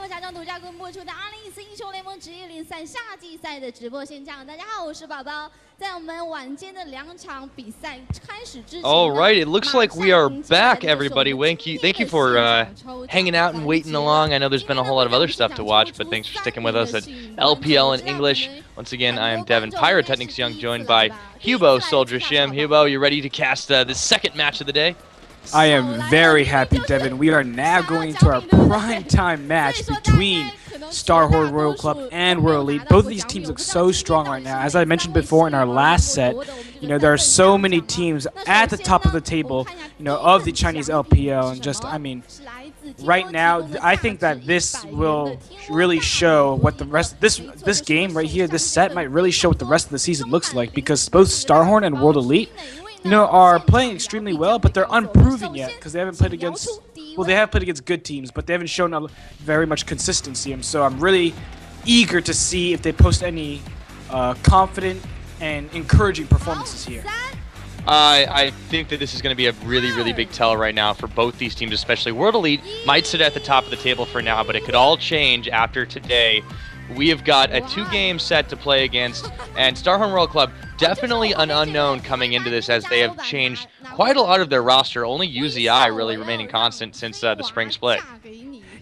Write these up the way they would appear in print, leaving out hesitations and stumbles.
国家政独家播出的2014英雄联盟职业联赛夏季赛的直播现场。大家好，我是宝宝。在我们晚间的2场比赛开始之前 All right, it looks like we are back, everybody. Thank you for hanging out and waiting along. I know there's been a whole lot of other stuff to watch, but thanks for sticking with us at LPL in English. Once again, I am Devin, PiraTechnics Young, joined by Hubo, Souldra, Shim. Hubo, you ready to cast the second match of the day? I am very happy, Devin. We are now going to our primetime match between StarHorn Royal Club and World Elite. Both of these teams look so strong right now. As I mentioned before in our last set, there are so many teams at the top of the table, of the Chinese LPL, and just, right now, I think that this will really show what the rest, this game right here, this set might really show what the rest of the season looks like, because both StarHorn and World Elite are playing extremely well, but they're unproven yet because they haven't played against, well, they have played against good teams, but they haven't shown very much consistency. And so I'm really eager to see if they post any confident and encouraging performances here. I think that this is going to be a really, really big tell right now for both these teams, especially World Elite might sit at the top of the table for now, but it could all change after today. We have got a 2-game set to play against, and StarHorn World Club definitely an unknown coming into this, as they have changed quite a lot of their roster, only UZI really remaining constant since the spring split.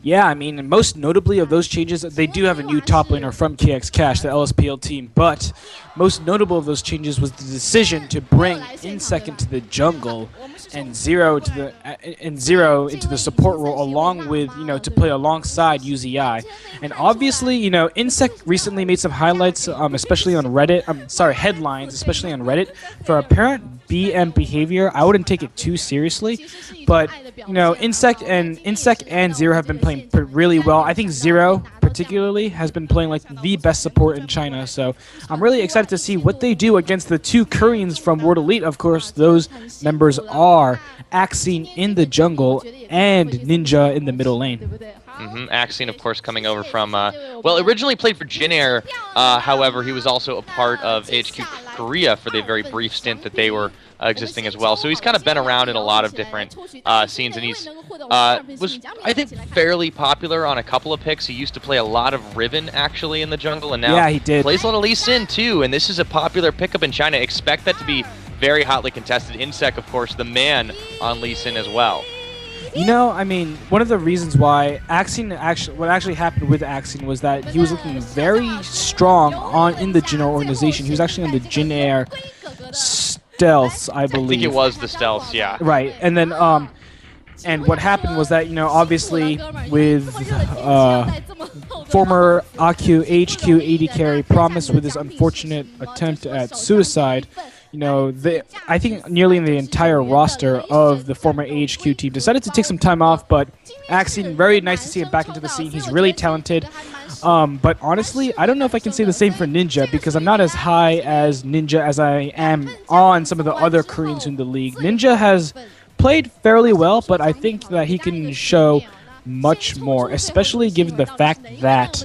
Yeah, most notably of those changes, they do have a new top laner from KX Cash, the LSPL team, but most notable of those changes was the decision to bring Insec into the jungle and Zero into the support role, along with, to play alongside UZI. And obviously, Insec recently made some highlights, especially on Reddit, headlines, especially on Reddit, for apparent BM behavior. I wouldn't take it too seriously, but, Insec and Zero have been playing really well. I think Zero, particularly, has been playing like the best support in China, so I'm really excited to see what they do against the 2 Koreans from World Elite. Of course, those members are Axine in the jungle and Ninja in the middle lane. Axine, of course, coming over from, well, originally played for Jin Air, however, he was also a part of HQ Korea for the very brief stint that they were existing as well. So he's kind of been around in a lot of different scenes, and he's was, I think, fairly popular on a couple of picks. He used to play a lot of Riven, actually, in the jungle, and now he plays a lot of Lee Sin, too, and this is a popular pickup in China. Expect that to be very hotly contested. Insec, of course, the man on Lee Sin as well. One of the reasons why what actually happened with Axine was that he was looking very strong in the Jin Air organization. He was actually on the Jin Air Stealths, I believe. I think it was the Stealths, yeah. Right, and then, and what happened was that, obviously with former HQ AD carry Promise with his unfortunate attempt at suicide, I think nearly the entire roster of the former AHQ team decided to take some time off, but Axine, very nice to see him back into the scene. He's really talented. But honestly, I don't know if I can say the same for Ninja, because I'm not as high as Ninja as I am on some of the other Koreans in the league. Ninja has played fairly well, but I think that he can show much more, especially given the fact that,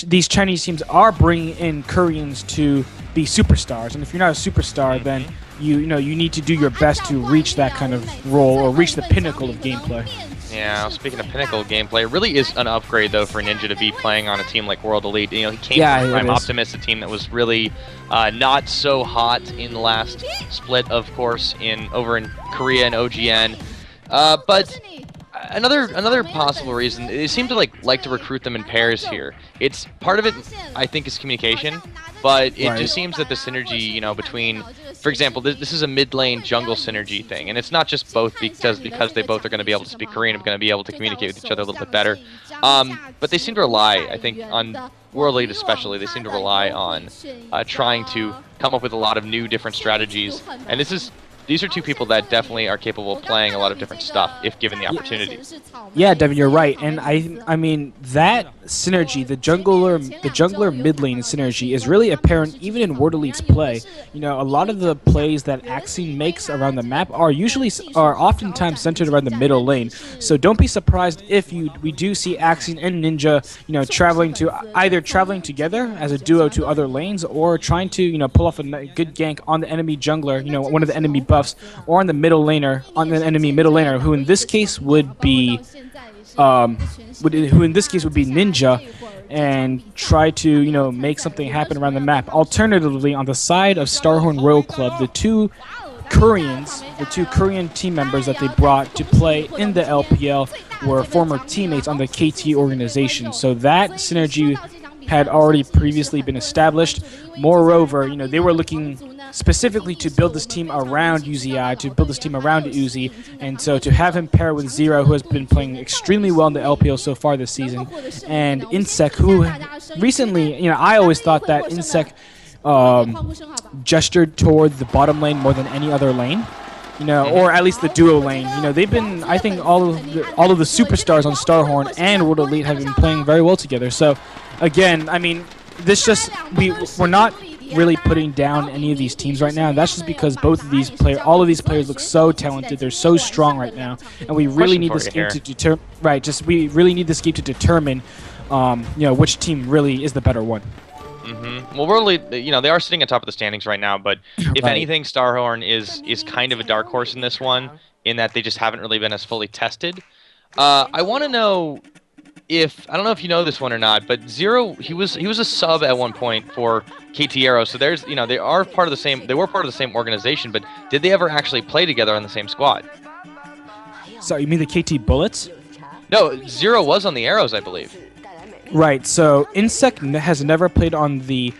these Chinese teams are bringing in Koreans to be superstars, and if you're not a superstar, then you need to do your best to reach that kind of role or reach the pinnacle of gameplay. Yeah, speaking of pinnacle gameplay, it really is an upgrade though for Ninja to be playing on a team like World Elite. He came from Prime Optimus, a team that was really not so hot in the last split, of course, over in Korea and OGN, but. Another possible reason, they seem to like to recruit them in pairs here. It's part of it, I think, is communication, but it just seems that the synergy, between, for example, this is a mid lane jungle synergy thing, and it's not just both because they both are going to be able to speak Korean and going to be able to communicate with each other a little bit better. But they seem to rely, I think, on World Elite especially, they seem to rely on trying to come up with a lot of new different strategies, and these are 2 people that definitely are capable of playing a lot of different stuff if given the opportunity. Yeah, Devin, you're right, and I mean that synergy, the jungler mid lane synergy, is really apparent even in World Elite's play. A lot of the plays that Axine makes around the map are oftentimes centered around the middle lane. So don't be surprised if we do see Axine and Ninja, either traveling together as a duo to other lanes, or trying to pull off a good gank on the enemy jungler, one of the enemy buffs, or on the middle laner, on the enemy middle laner, who in this case would be who in this case would be Ninja, and try to make something happen around the map. Alternatively, on the side of StarHorn Royal Club, the two Korean team members that they brought to play in the LPL were former teammates on the KT organization. So that synergy had already previously been established. Moreover, they were looking specifically to build this team around UZI, to build this team around Uzi, and so to have him pair with Zero, who has been playing extremely well in the LPL so far this season, and Insec, who recently, I always thought that Insec gestured toward the bottom lane more than any other lane, or at least the duo lane. They've been, I think, all of the superstars on StarHorn and World Elite have been playing very well together. So, again, I mean, we're not really putting down any of these teams right now, and that's just because all of these players look so talented. They're so strong right now, and we really need this game to determine. Right, we really need this game to determine, which team really is the better one. Well, World Elite, they are sitting on top of the standings right now, but if anything, StarHorn is kind of a dark horse in this one, in that they just haven't really been as fully tested. I want to know I don't know if you know this one or not, but Zero, he was a sub at one point for KT Arrow. So there's, they were part of the same organization, but did they ever actually play together on the same squad? So you mean the KT Bullets? No, Zero was on the Arrows, I believe. Right, so Insec has never played on the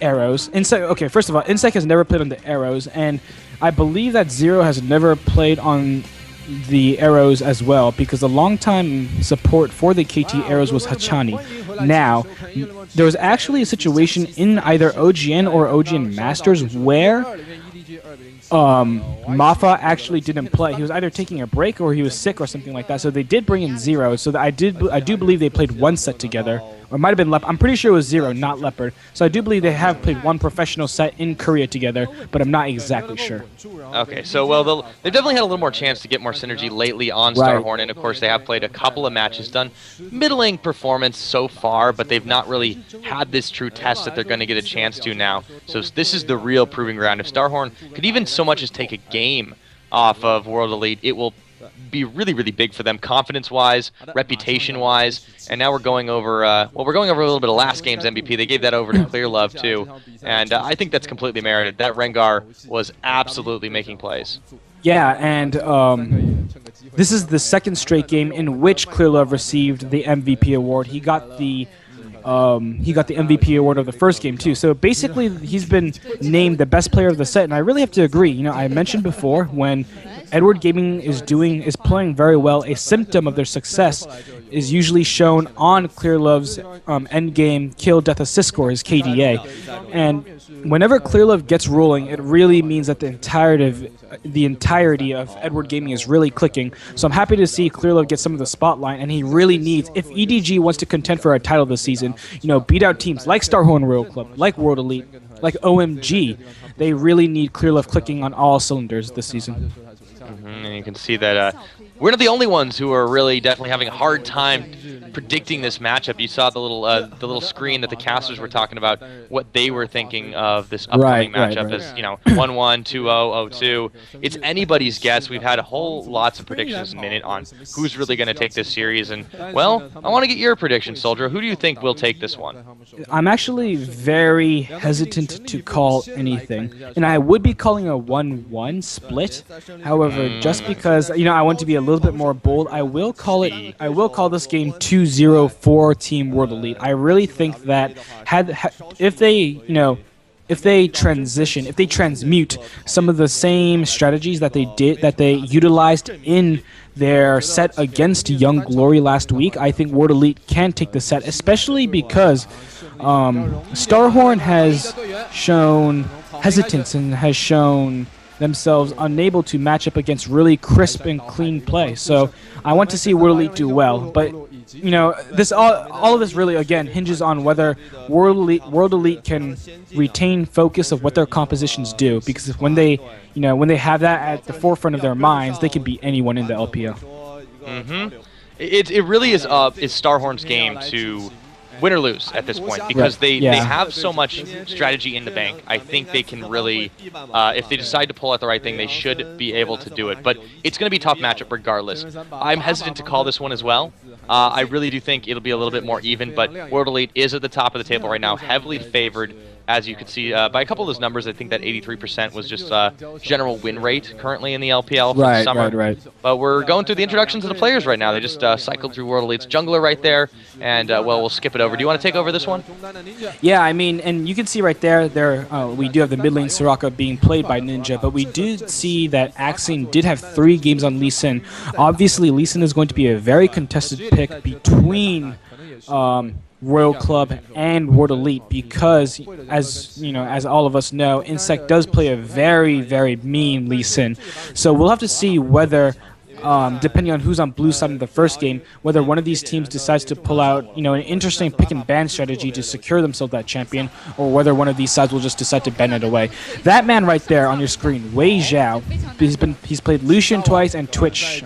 Arrows. Okay, first of all, Insec has never played on the Arrows, and I believe that Zero has never played on the Arrows as well, because the longtime support for the KT Arrows was Hachani. Now, there was actually a situation in either OGN or OGN Masters where Mafa actually didn't play. He was either taking a break or he was sick or something like that. So they did bring in Zero. So I do believe they played one set together. Or it might have been Leopard. I'm pretty sure it was Zero, not Leopard. So I do believe they have played one professional set in Korea together, but I'm not exactly sure. Okay, so they've definitely had a little more chance to get more synergy lately on StarHorn, and of course they have played a couple of matches, done middling performance so far, but they've not really had this true test that they're going to get a chance to now. So this is the real proving ground. If StarHorn could even so much as take a game off of World Elite, it will be really, really big for them, confidence-wise, reputation-wise, and now we're going over, we're going over a little bit of last game's MVP. They gave that over to Clearlove, too, and I think that's completely merited. That Rengar was absolutely making plays. Yeah, and this is the second straight game in which Clearlove received the MVP award. He got the MVP award of the first game too. So basically, he's been named the best player of the set, and I really have to agree. I mentioned before, when Edward Gaming is playing very well, a symptom of their success is usually shown on Clearlove's endgame kill death assist score, his KDA. And whenever Clearlove gets rolling, it really means that the entirety of Edward Gaming is really clicking. So I'm happy to see Clearlove get some of the spotlight, and he really needs, if EDG wants to contend for a title this season, beat out teams like StarHorn Royal Club, like World Elite, like OMG, they really need Clearlove clicking on all cylinders this season. And you can see that we're not the only ones who are really definitely having a hard time predicting this matchup. You saw the little screen that the casters were talking about, what they were thinking of this upcoming matchup as 1-1, 2-0, 0-2. It's anybody's guess. We've had lots of predictions a minute on who's really going to take this series, and well, I want to get your prediction, Souldra. Who do you think will take this one? I'm actually very hesitant to call anything, and I would be calling a 1-1 split. However, just because I want to be a little bit more bold, I will call this game 2-0 for Team World Elite. I really think that if they transmute some of the same strategies that they utilized in their set against Young Glory last week, I think World Elite can take the set, especially because StarHorn has shown hesitance and has shown themselves unable to match up against really crisp and clean play. So I want to see World Elite do well, but all of this really again hinges on whether World Elite can retain focus of what their compositions do, because when they have that at the forefront of their minds, they can beat anyone in the LPL. It really is StarHorn's game to win or lose at this point, because they have so much strategy in the bank. I think they can really, if they decide to pull out the right thing, they should be able to do it. But it's going to be a tough matchup regardless. I'm hesitant to call this one as well. I really do think it'll be a little bit more even, but World Elite is at the top of the table right now, heavily favored. As you can see by a couple of those numbers, I think that 83% was just general win rate currently in the LPL for the summer. Right. But we're going through the introductions of the players right now. They just cycled through World Elite's jungler right there, and well, we'll skip it over. Do you want to take over this one? Yeah, I mean, and you can see right there, we do have the mid lane Soraka being played by Ninja, but we do see that Axiom did have 3 games on Lee Sin. Obviously, Lee Sin is going to be a very contested pick between Royal Club and World Elite, because as all of us know, Insect does play a very, very mean Lee Sin. So we'll have to see whether depending on who's on blue side in the first game, whether one of these teams decides to pull out, an interesting pick and ban strategy to secure themselves that champion, or whether one of these sides will just decide to ban it away. That man right there on your screen, Wei Zhao, he's played Lucian twice and Twitch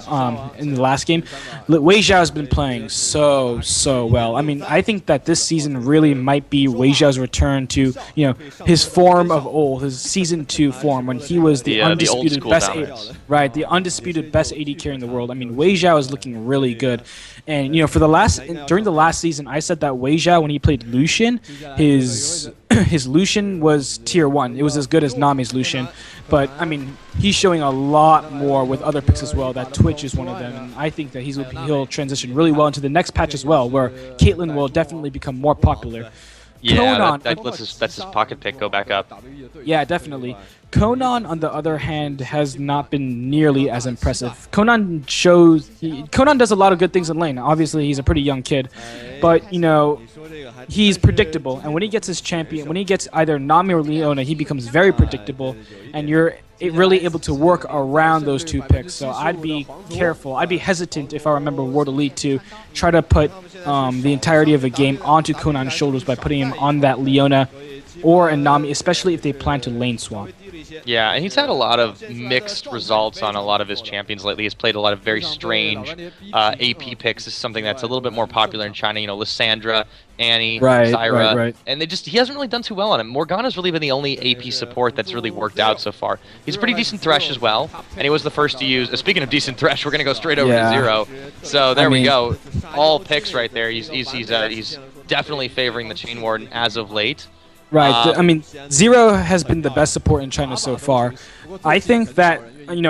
in the last game. Wei Zhao has been playing so well. I mean, I think that this season really might be Wei Zhao's return to, his form of old, his Season 2 form, when he was the undisputed best the undisputed best AD carry in the world. I mean, Wei Zhao is looking really good. And, during the last season, I said that Wei Zhao, when he played Lucian, his Lucian was tier 1. It was as good as Nami's Lucian. But, I mean, he's showing a lot more with other picks as well. That Twitch is one of them. And I think that he'll transition really well into the next patch as well, where Caitlyn will definitely become more popular. Yeah, that's his pocket pick go back up. Yeah, definitely. Conan, on the other hand, has not been nearly as impressive. Conan does a lot of good things in lane. Obviously, he's a pretty young kid, but he's predictable. And when he gets his champion, when he gets either Nami or Leona, he becomes very predictable, and you're really able to work around those 2 picks. So I'd be careful. I'd be hesitant if I remember World Elite to try to put the entirety of a game onto Conan's shoulders by putting him on that Leona or a Nami, especially if they plan to lane swap. Yeah, and he's had a lot of mixed results on a lot of his champions lately. He's played a lot of very strange AP picks. This is something that's a little bit more popular in China. Lysandra, Annie, Zyra, and he hasn't really done too well on him. Morgana's really been the only AP support that's really worked out so far. He's a pretty decent Thresh as well, and he was the first to use. Speaking of decent Thresh, we're gonna go straight over to Zero. So there we go. All picks right there. He's definitely favoring the Chain Warden as of late. Right. I mean, Zero has been the best support in China so far. I think that,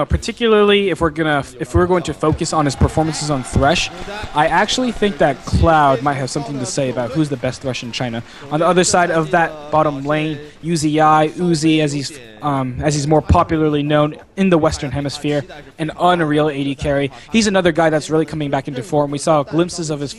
particularly if we're going to focus on his performances on Thresh, I actually think that Cloud might have something to say about who's the best Thresh in China. On the other side of that bottom lane, Uzi, as he's more popularly known in the Western Hemisphere, an unreal AD carry. He's another guy that's really coming back into form. We saw glimpses of his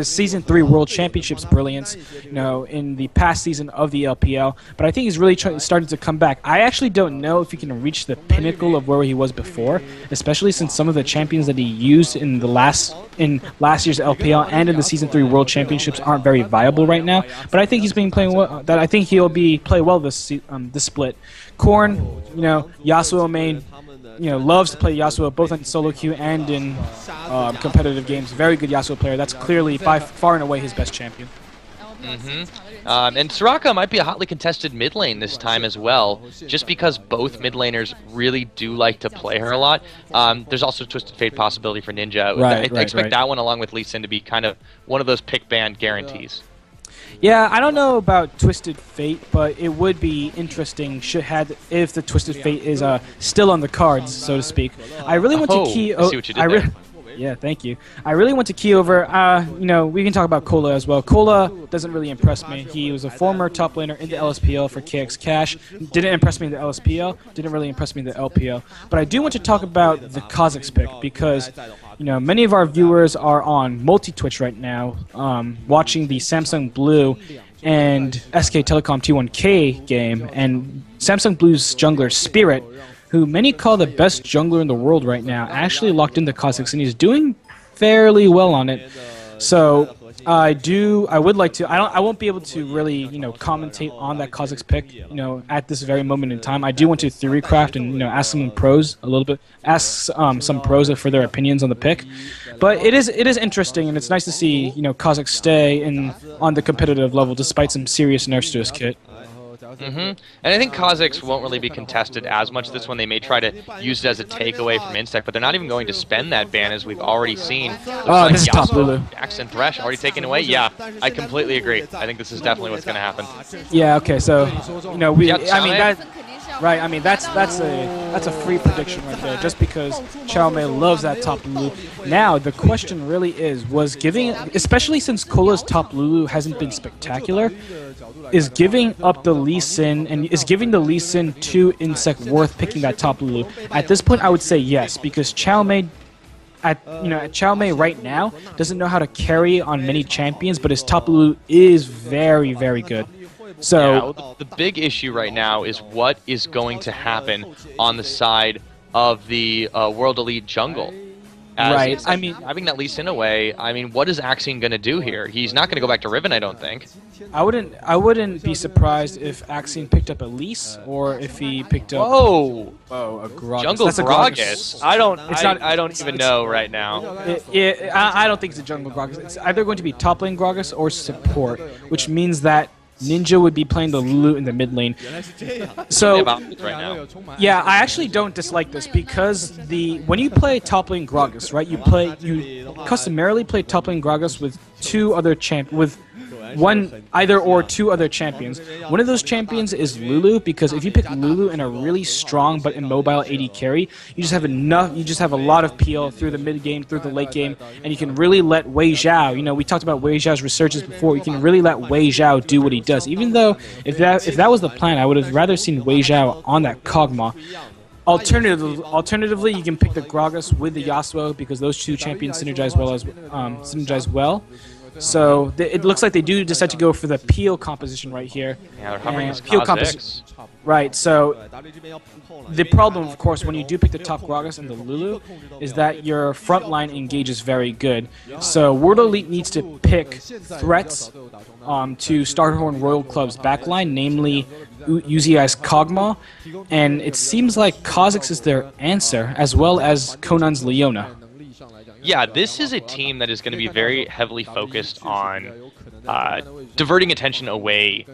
Season 3 World Championships brilliance, in the past season of the LPL. But I think he's really starting to come back. I actually don't know if he can reach the pinnacle of where he was before, especially since some of the champions that he used in last year's LPL and in the Season 3 World Championships aren't very viable right now. But I think he's been playing well. I think he'll play well this split. Korn, Yasuo main, loves to play Yasuo both in solo queue and in competitive games. Very good Yasuo player. That's clearly by far and away his best champion. And Soraka might be a hotly contested mid lane this time as well, just because both mid laners really do like to play her a lot. There's also Twisted Fate possibility for Ninja. I expect that one, along with Lee Sin, to be kind of one of those pick ban guarantees. Yeah, I don't know about Twisted Fate, but it would be interesting if the Twisted Fate is still on the cards, so to speak. I really want to key. I see what you did there. Yeah, thank you. I really want to key over, we can talk about Cola as well. Cola doesn't really impress me. He was a former top laner in the LSPL for KX Cash. Didn't impress me in the LSPL, didn't really impress me in the LPL. But I do want to talk about the Kazakhs pick because, many of our viewers are on multi-Twitch right now, watching the Samsung Blue and SK Telecom T1K game, and Samsung Blue's jungler Spirit, who many call the best jungler in the world right now, actually locked into Kazakhs, and he's doing fairly well on it. So I would like to. I won't be able to really, commentate on that Kha'Zix pick, at this very moment in time. I do want to theorycraft and, ask some pros a little bit, some pros for their opinions on the pick. But it is interesting, and it's nice to see, Kha'Zix stay on the competitive level despite some serious nerfs to his kit. And I think Kha'Zix won't really be contested as much this one. They may try to use it as a takeaway from Insect, but they're not even going to spend that ban, as we've already seen. This is top Lulu. Jax and Thresh already taken away. Yeah, I completely agree. I think this is definitely what's going to happen. Yeah. Okay. So, that's a free prediction right there. Just because Xiaomei loves that top Lulu. Now the question really is, especially since Cola's top Lulu hasn't been spectacular, is giving up the Lee Sin and is giving the Lee Sin to Insect worth picking that top Lulu? At this point, I would say yes, because Xiaomei Xiaomei right now doesn't know how to carry on many champions, but his top Lulu is very, very good. So the big issue right now is what is going to happen on the side of the World Elite jungle. Right. Having that Lee Sin away, what is Axion going to do here? He's not going to go back to Riven, I don't think. I wouldn't be surprised if Axion picked up a Elise or if he picked up a Gragas. Jungle Gragas. I don't even know right now. I don't think it's a jungle Gragas. It's either going to be top lane Gragas or support, which means that Ninja would be playing the Lulu in the mid lane. So, yeah, I actually don't dislike this because when you play top lane Gragas, right? You customarily play top lane Gragas with two other two other champions. One of those champions is Lulu, because if you pick Lulu in a really strong but immobile AD carry, you just have a lot of peel through the mid game, through the late game, and you can really let Wei Zhao, we talked about Wei Zhao's resurgence before, you can really let Wei Zhao do what he does. Even though if that was the plan, I would have rather seen Wei Zhao on that Kog'Maw. Alternatively, you can pick the Gragas with the Yasuo, because those two champions synergize well. So it looks like they do decide to go for the peel composition right here. Yeah, they're hovering his peel composition. Right. So the problem, of course, when you do pick the top Gragas and the Lulu, is that your front line engage is very good. So World Elite needs to pick threats to StarHorn Royal Club's backline, namely UZI's Kog'Maw, and it seems like Kha'Zix is their answer, as well as Conan's Leona. Yeah, this is a team that is going to be very heavily focused on diverting attention away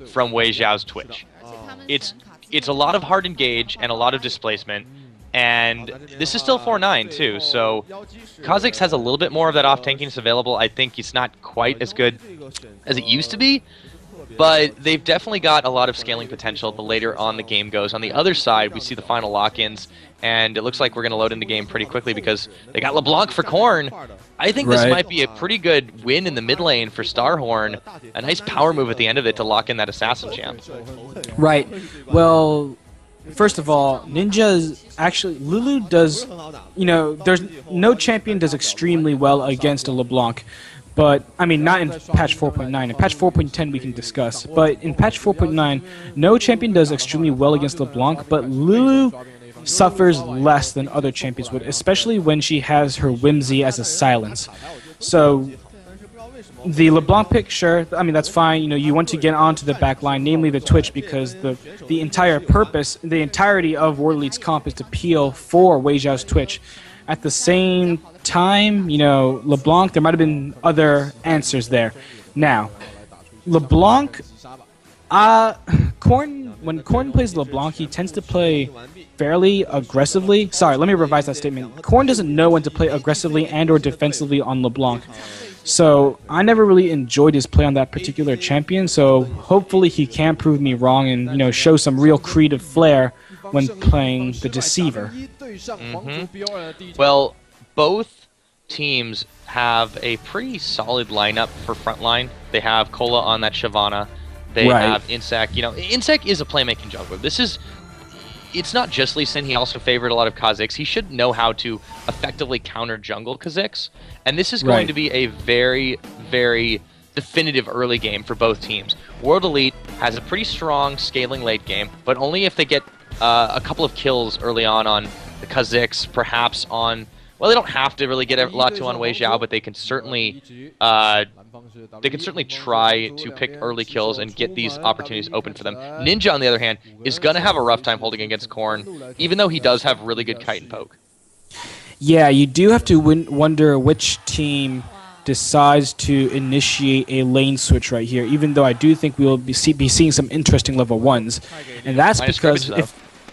from Wei Zhao's Twitch. It's a lot of hard engage and a lot of displacement, and this is still 4-9 too, so Kha'Zix has a little bit more of that off-tankiness available. I think it's not quite as good as it used to be, but they've definitely got a lot of scaling potential the later on the game goes. On the other side, we see the final lock-ins, and it looks like we're going to load in the game pretty quickly because they got LeBlanc for Korn. I think this might be a pretty good win in the mid lane for StarHorn. A nice power move at the end of it to lock in that Assassin champ. Right. Well, first of all, Lulu does, there's no champion does extremely well against a LeBlanc. But, not in patch 4.9. In patch 4.10 we can discuss. But in patch 4.9, no champion does extremely well against LeBlanc, but Lulu suffers less than other champions would, especially when she has her Whimsy as a silence. So, the LeBlanc pick, sure, that's fine. You want to get onto the back line, namely the Twitch, because the entirety of World Elite's comp is to peel for Wei Zhao's Twitch. At the same time, LeBlanc, there might have been other answers there. Now, LeBlanc, when Korn plays LeBlanc, he tends to play fairly aggressively. Sorry, let me revise that statement. Korn doesn't know when to play aggressively and or defensively on LeBlanc. So I never really enjoyed his play on that particular champion, so hopefully he can prove me wrong and, show some real creative flair when playing the Deceiver. Well, both teams have a pretty solid lineup for frontline. They have Cola on that Shyvana. They have Insect. Insect is a playmaking jungler. It's not just Lee Sin. He also favored a lot of Kha'Zix. He should know how to effectively counter jungle Kha'Zix. And this is going to be a very, very definitive early game for both teams. World Elite has a pretty strong scaling late game, but only if they get a couple of kills early on the Kha'Zix, perhaps on well, they don't have to really get a lot to on Wei Xiao, but they can certainly try to pick early kills and get these opportunities open for them. Ninja, on the other hand, is going to have a rough time holding against Korn, even though he does have really good kite and poke. Yeah, you do have to wonder which team decides to initiate a lane switch right here, even though I do think we will be seeing some interesting level 1s. And that's because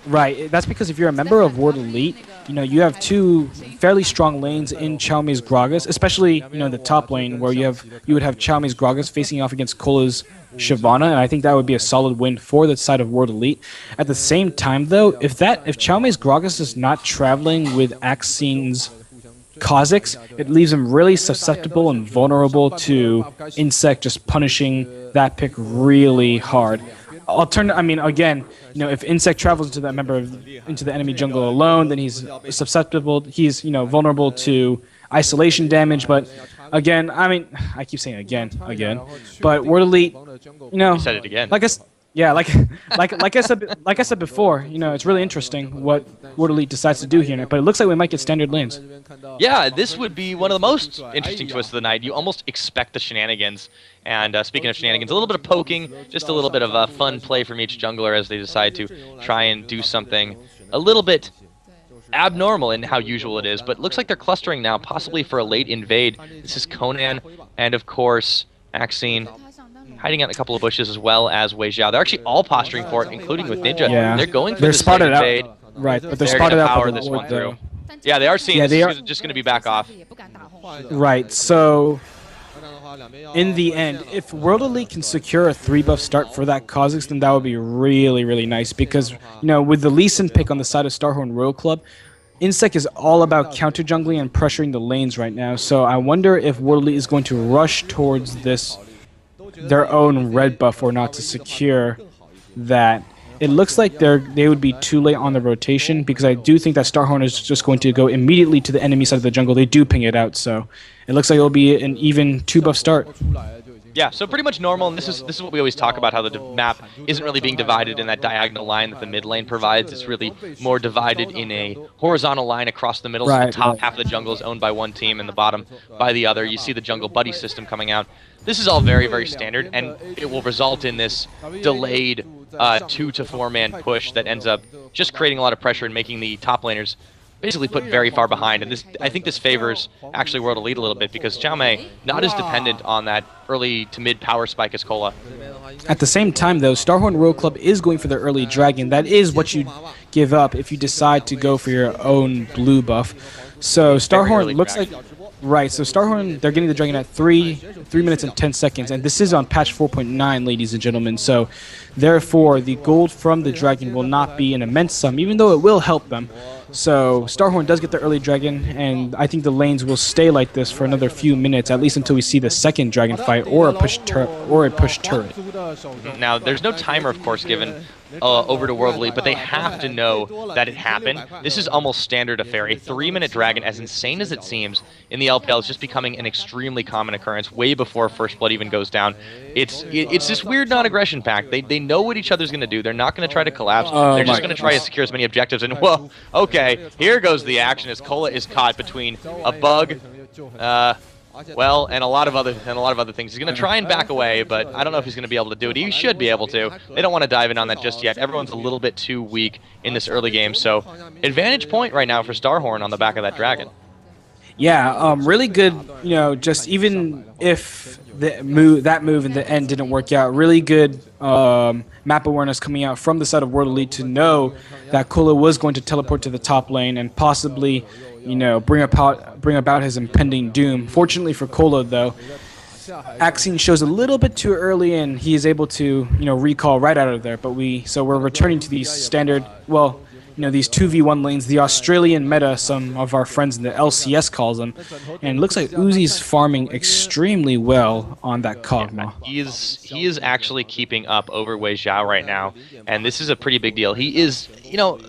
that's because if you're a member of World Elite, you know, you have two fairly strong lanes in Xiaomi's Gragas, especially, you know, the top lane where you would have Xiaomi's Gragas facing off against Cola's Shyvana, and I think that would be a solid win for the side of World Elite. At the same time, though, if Xiaomi's Gragas is not traveling with Axine's Kha'Zix, it leaves him really susceptible and vulnerable to Insect just punishing that pick really hard. Again, you know, if Insect travels into into the enemy jungle alone, then he's susceptible. He's, you know, vulnerable to isolation damage. But again, I mean, I keep saying again, but World Elite, you know, You said it again. like I said before, you know, it's really interesting what World Elite decides to do here. But it looks like we might get standard lanes. Yeah, this would be one of the most interesting twists of the night. You almost expect the shenanigans. And speaking of shenanigans, a little bit of poking, just a little bit of fun play from each jungler as they decide to try and do something a little bit abnormal in how usual it is. But it looks like they're clustering now, possibly for a late invade. This is Conan and, of course, Axine hiding out in a couple of bushes, as well as Wei Xiao. They're actually all posturing for it, including with Ninja. Yeah. They're going for They're this spotted out. invade. Right, but they're They're spotted gonna out power by the this ward, one though. through. Yeah, they are seeing Yeah, this. This is just going to be back off. Right, so in the end, if World Elite can secure a 3-buff start for that Kha'Zix, then that would be really, really nice. Because, you know, with the Lee Sin pick on the side of StarHorn Royal Club, Insect is all about counter jungling and pressuring the lanes right now. So I wonder if World Elite is going to rush towards their own red buff or not to secure that. It looks like they would be too late on the rotation, because I do think that StarHorn is just going to go immediately to the enemy side of the jungle. They do ping it out, so it looks like it'll be an even 2-buff start. Yeah, so pretty much normal, and this is what we always talk about, how the map isn't really being divided in that diagonal line that the mid lane provides. It's really more divided in a horizontal line across the middle, so the top half of the jungle is owned by one team and the bottom by the other. You see the jungle buddy system coming out. This is all very, very standard, and it will result in this delayed 2 to 4 man push that ends up just creating a lot of pressure and making the top laners basically put very far behind. And I think this favors actually World Elite a little bit, because Xiaomei not as dependent on that early to mid power spike as Cola. At the same time, though, StarHorn Royal Club is going for their early dragon. That is what you give up if you decide to go for your own blue buff. So StarHorn looks like... Right, so StarHorn, they're getting the dragon at 3 minutes and 10 seconds, and this is on patch 4.9, ladies and gentlemen. So therefore, the gold from the dragon will not be an immense sum, even though it will help them. So StarHorn does get the early dragon, and I think the lanes will stay like this for another few minutes, at least until we see the second dragon fight or a push turret. Now, there's no timer, of course, given over to World Elite, but they have to know that it happened. This is almost standard affair. A 3-minute dragon, as insane as it seems, in the LPL is just becoming an extremely common occurrence way before First Blood even goes down. It's this weird non-aggression pact. They know what each other's going to do. They're not going to try to collapse. They're just going to try to secure as many objectives. And, well, okay, here goes the action as Cola is caught between a bug, well, and a lot of other things. He's going to try and back away, but I don't know if he's going to be able to do it. He should be able to. They don't want to dive in on that just yet. Everyone's a little bit too weak in this early game, so advantage point right now for StarHorn on the back of that dragon. Yeah, really good, you know, just even if that move in the end didn't work out, really good map awareness coming out from the side of World Elite to know that Cola was going to teleport to the top lane and possibly, you know, bring about his impending doom. Fortunately for Cola, though, Axine shows a little bit too early, and he is able to, you know, recall right out of there. But we're returning to these standard, well, you know, these 2v1 lanes, the Australian meta, some of our friends in the LCS calls them, and it looks like Uzi's farming extremely well on that Kog'Maw. He is actually keeping up over Wei Xiao right now, and this is a pretty big deal. He is, you know,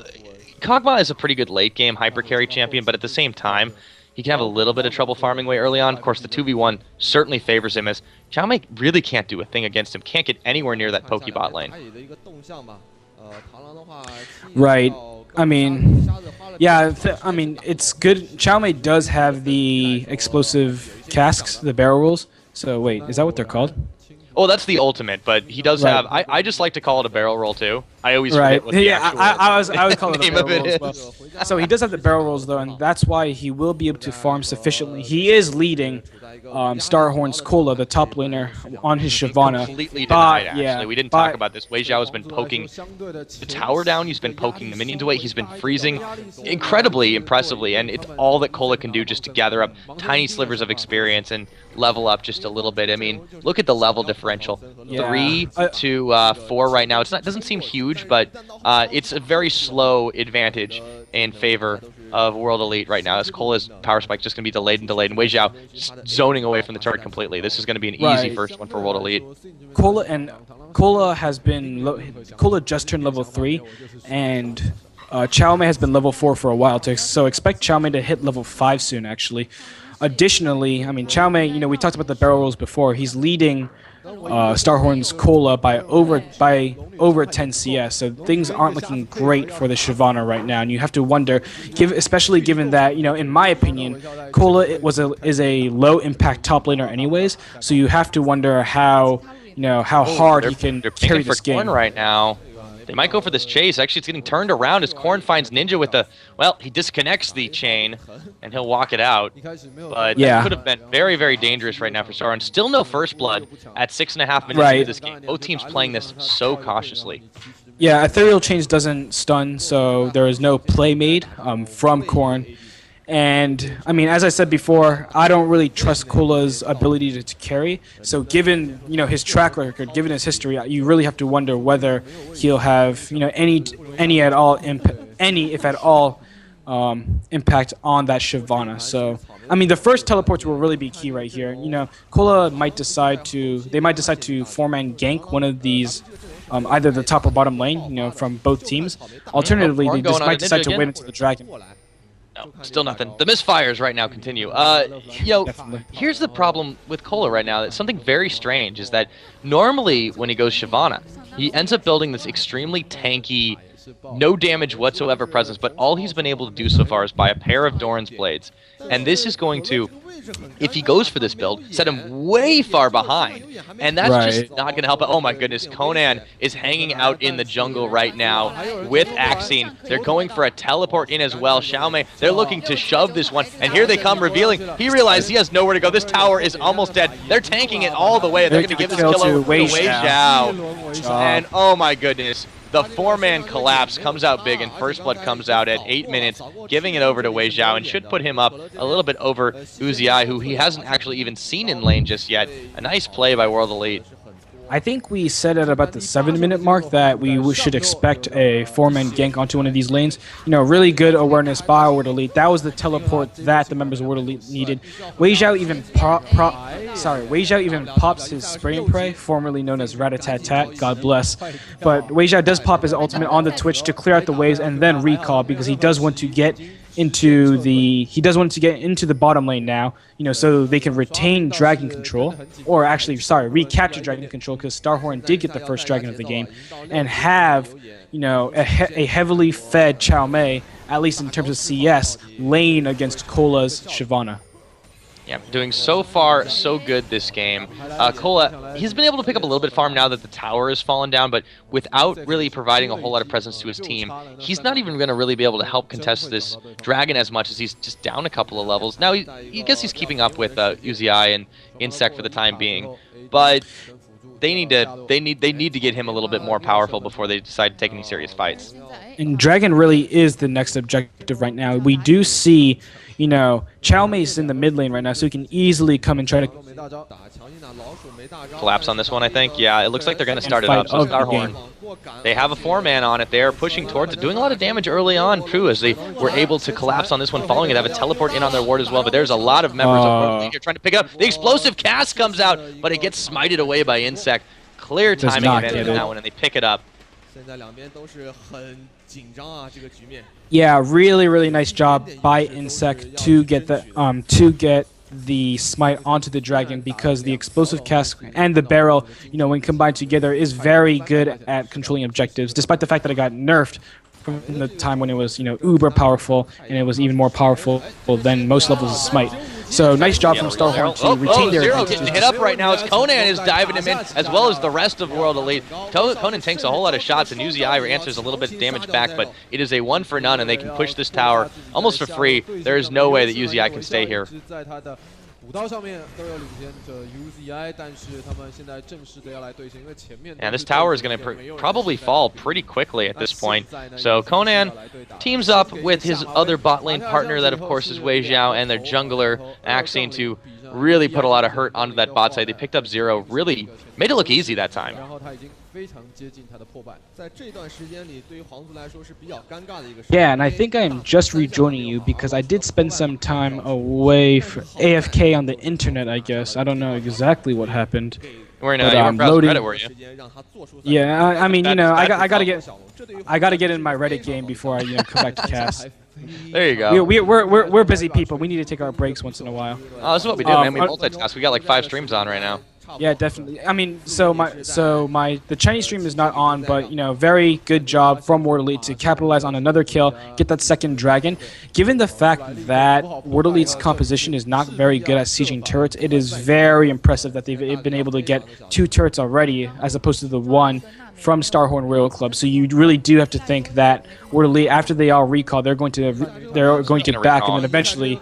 Kog'Maw is a pretty good late game hyper carry champion, but at the same time, he can have a little bit of trouble farming way early on. Of course, the 2v1 certainly favors him, as Xiaomei really can't do a thing against him, can't get anywhere near that Pokebot lane. Right. I mean, yeah, I mean, it's good. Chow Mei does have the explosive casks, the barrel rolls. So wait, is that what they're called? Oh, that's the ultimate, but he does have. I just like to call it a barrel roll too. I always forget what the actual I would call it a barrel roll as well. So he does have the barrel rolls though, and that's why he will be able to farm sufficiently. He is leading StarHorn's Cola, the top laner, on his Shyvana. Completely denied, actually. We didn't talk about this. Wei Xiao has been poking the tower down. He's been poking the minions away. He's been freezing incredibly impressively, and it's all that Cola can do just to gather up tiny slivers of experience and level up just a little bit. I mean, look at the level differential. 3 to 4 right now. It doesn't seem huge, but it's a very slow advantage in favor of World Elite right now. As Cola's power spike just going to be delayed, and Wei Xiao just zoning away from the turret completely. This is going to be an easy first one for World Elite. Cola has been Cola just turned level 3, and Chow Mei has been level 4 for a while. So expect Chow Mei to hit level 5 soon, actually. Additionally, I mean, Chow Mei, we talked about the barrel rolls before. He's leading StarHorn's Cola by over 10 CS, so things aren't looking great for the Shyvana right now, and you have to wonder, especially given that, in my opinion, Cola is a low impact top laner anyways, so you have to wonder how hard he can carry this game right now. They might go for this chase. Actually, it's getting turned around as Korn finds Ninja with the... Well, he disconnects the chain, and he'll walk it out. But that could have been very, very dangerous right now for StarHorn. Still no first blood at 6.5 minutes into this game. Both teams playing this so cautiously. Yeah, Ethereal Change doesn't stun, so there is no play made from Korn. And, I mean, as I said before, I don't really trust Cola's ability to carry. So given, his track record, given his history, you really have to wonder whether he'll have, any if at all, impact on that Shyvana. So, I mean, the first teleports will really be key right here. Cola might decide to 4-man gank one of these, either the top or bottom lane, from both teams. Alternatively, they just might decide to wait until the dragon. No, still nothing. The misfires right now continue. Here's the problem with Cola right now. That something very strange is that normally when he goes Shyvana, he ends up building this extremely tanky, no damage whatsoever presence, but all he's been able to do so far is buy a pair of Doran's Blades. And this is going to, if he goes for this build, set him way far behind. And that's just not going to help it. Oh my goodness, Conan is hanging out in the jungle right now with Axine. They're going for a teleport in as well. Chow Mei, they're looking to shove this one. And here they come revealing. He realized he has nowhere to go. This tower is almost dead. They're tanking it all the way. They're going to give this kill to Wei Xiao. And oh my goodness. The 4-man collapse comes out big, and First Blood comes out at 8 minutes, giving it over to Wei Xiao, and should put him up a little bit over Uzi, who he hasn't actually even seen in lane just yet. A nice play by World Elite. I think we said at about the 7-minute mark that we should expect a 4-man gank onto one of these lanes. Really good awareness by World Elite. That was the teleport that the members of World Elite needed. Wei Xiao even pops his spray and pray, formerly known as Rat-a-tat-tat, God bless. But Wei Xiao does pop his ultimate on the Twitch to clear out the waves and then recall, because he does want to get into the bottom lane now, so they can retain dragon control, or actually, recapture dragon control, because StarHorn did get the first dragon of the game, and have, a heavily fed Chow Mei, at least in terms of CS, lane against Cola's Shyvana. Yeah, doing so far so good this game. Cola, he's been able to pick up a little bit of farm now that the tower has fallen down, but without really providing a whole lot of presence to his team, he's not even going to really be able to help contest this dragon as much, as he's just down a couple of levels. Now, I guess he's keeping up with Uzi and Insect for the time being, but they need to get him a little bit more powerful before they decide to take any serious fights. And dragon really is the next objective right now. We do see, Chow Mei's in the mid lane right now, so he can easily come and try to collapse on this one, I think. Yeah, it looks like they're going to start it up. So StarHorn, they have a 4-man on it. They're pushing towards it, doing a lot of damage early on, true, as they were able to collapse on this one, following it, have a teleport in on their ward as well. But there's a lot of members of here trying to pick it up. The explosive cast comes out, but it gets smited away by Insect. Clear timing advantage on that one, and they pick it up. Yeah, really, really nice job by Insect to get the smite onto the dragon because the explosive cask and the barrel, when combined together, is very good at controlling objectives, despite the fact that it got nerfed from the time when it was, uber powerful, and it was even more powerful than most levels of smite. So nice job from StarHorn to retain their Zero advantage. getting hit up right now as Conan is diving him in, as well as the rest of World Elite. Conan takes a whole lot of shots, and Uzi answers a little bit of damage back, but it is a 1 for none, and they can push this tower almost for free. There is no way that Uzi can stay here. And this tower is going to probably fall pretty quickly at this point. So Conan teams up with his other bot lane partner, that of course is Wei Xiao, and their jungler Axine to really put a lot of hurt onto that bot side. They picked up Zero, really made it look easy that time. Yeah, and I think I am just rejoining you because I did spend some time away for AFK on the internet, I guess. I don't know exactly what happened. You weren't browsing Reddit, were you? Yeah, I mean, I gotta get in my Reddit game before I come back to cast. There you go. We're busy people. We need to take our breaks once in a while. Oh, this is what we do, man. We multitask. We got like 5 streams on right now. Yeah, definitely. I mean, the Chinese stream is not on, but very good job from World Elite to capitalize on another kill, get that second dragon. Given the fact that World Elite's composition is not very good at sieging turrets, it is very impressive that they've been able to get 2 turrets already, as opposed to the 1 from StarHorn Royal Club. So you really do have to think that World Elite, after they all recall, they're going to back, and then eventually.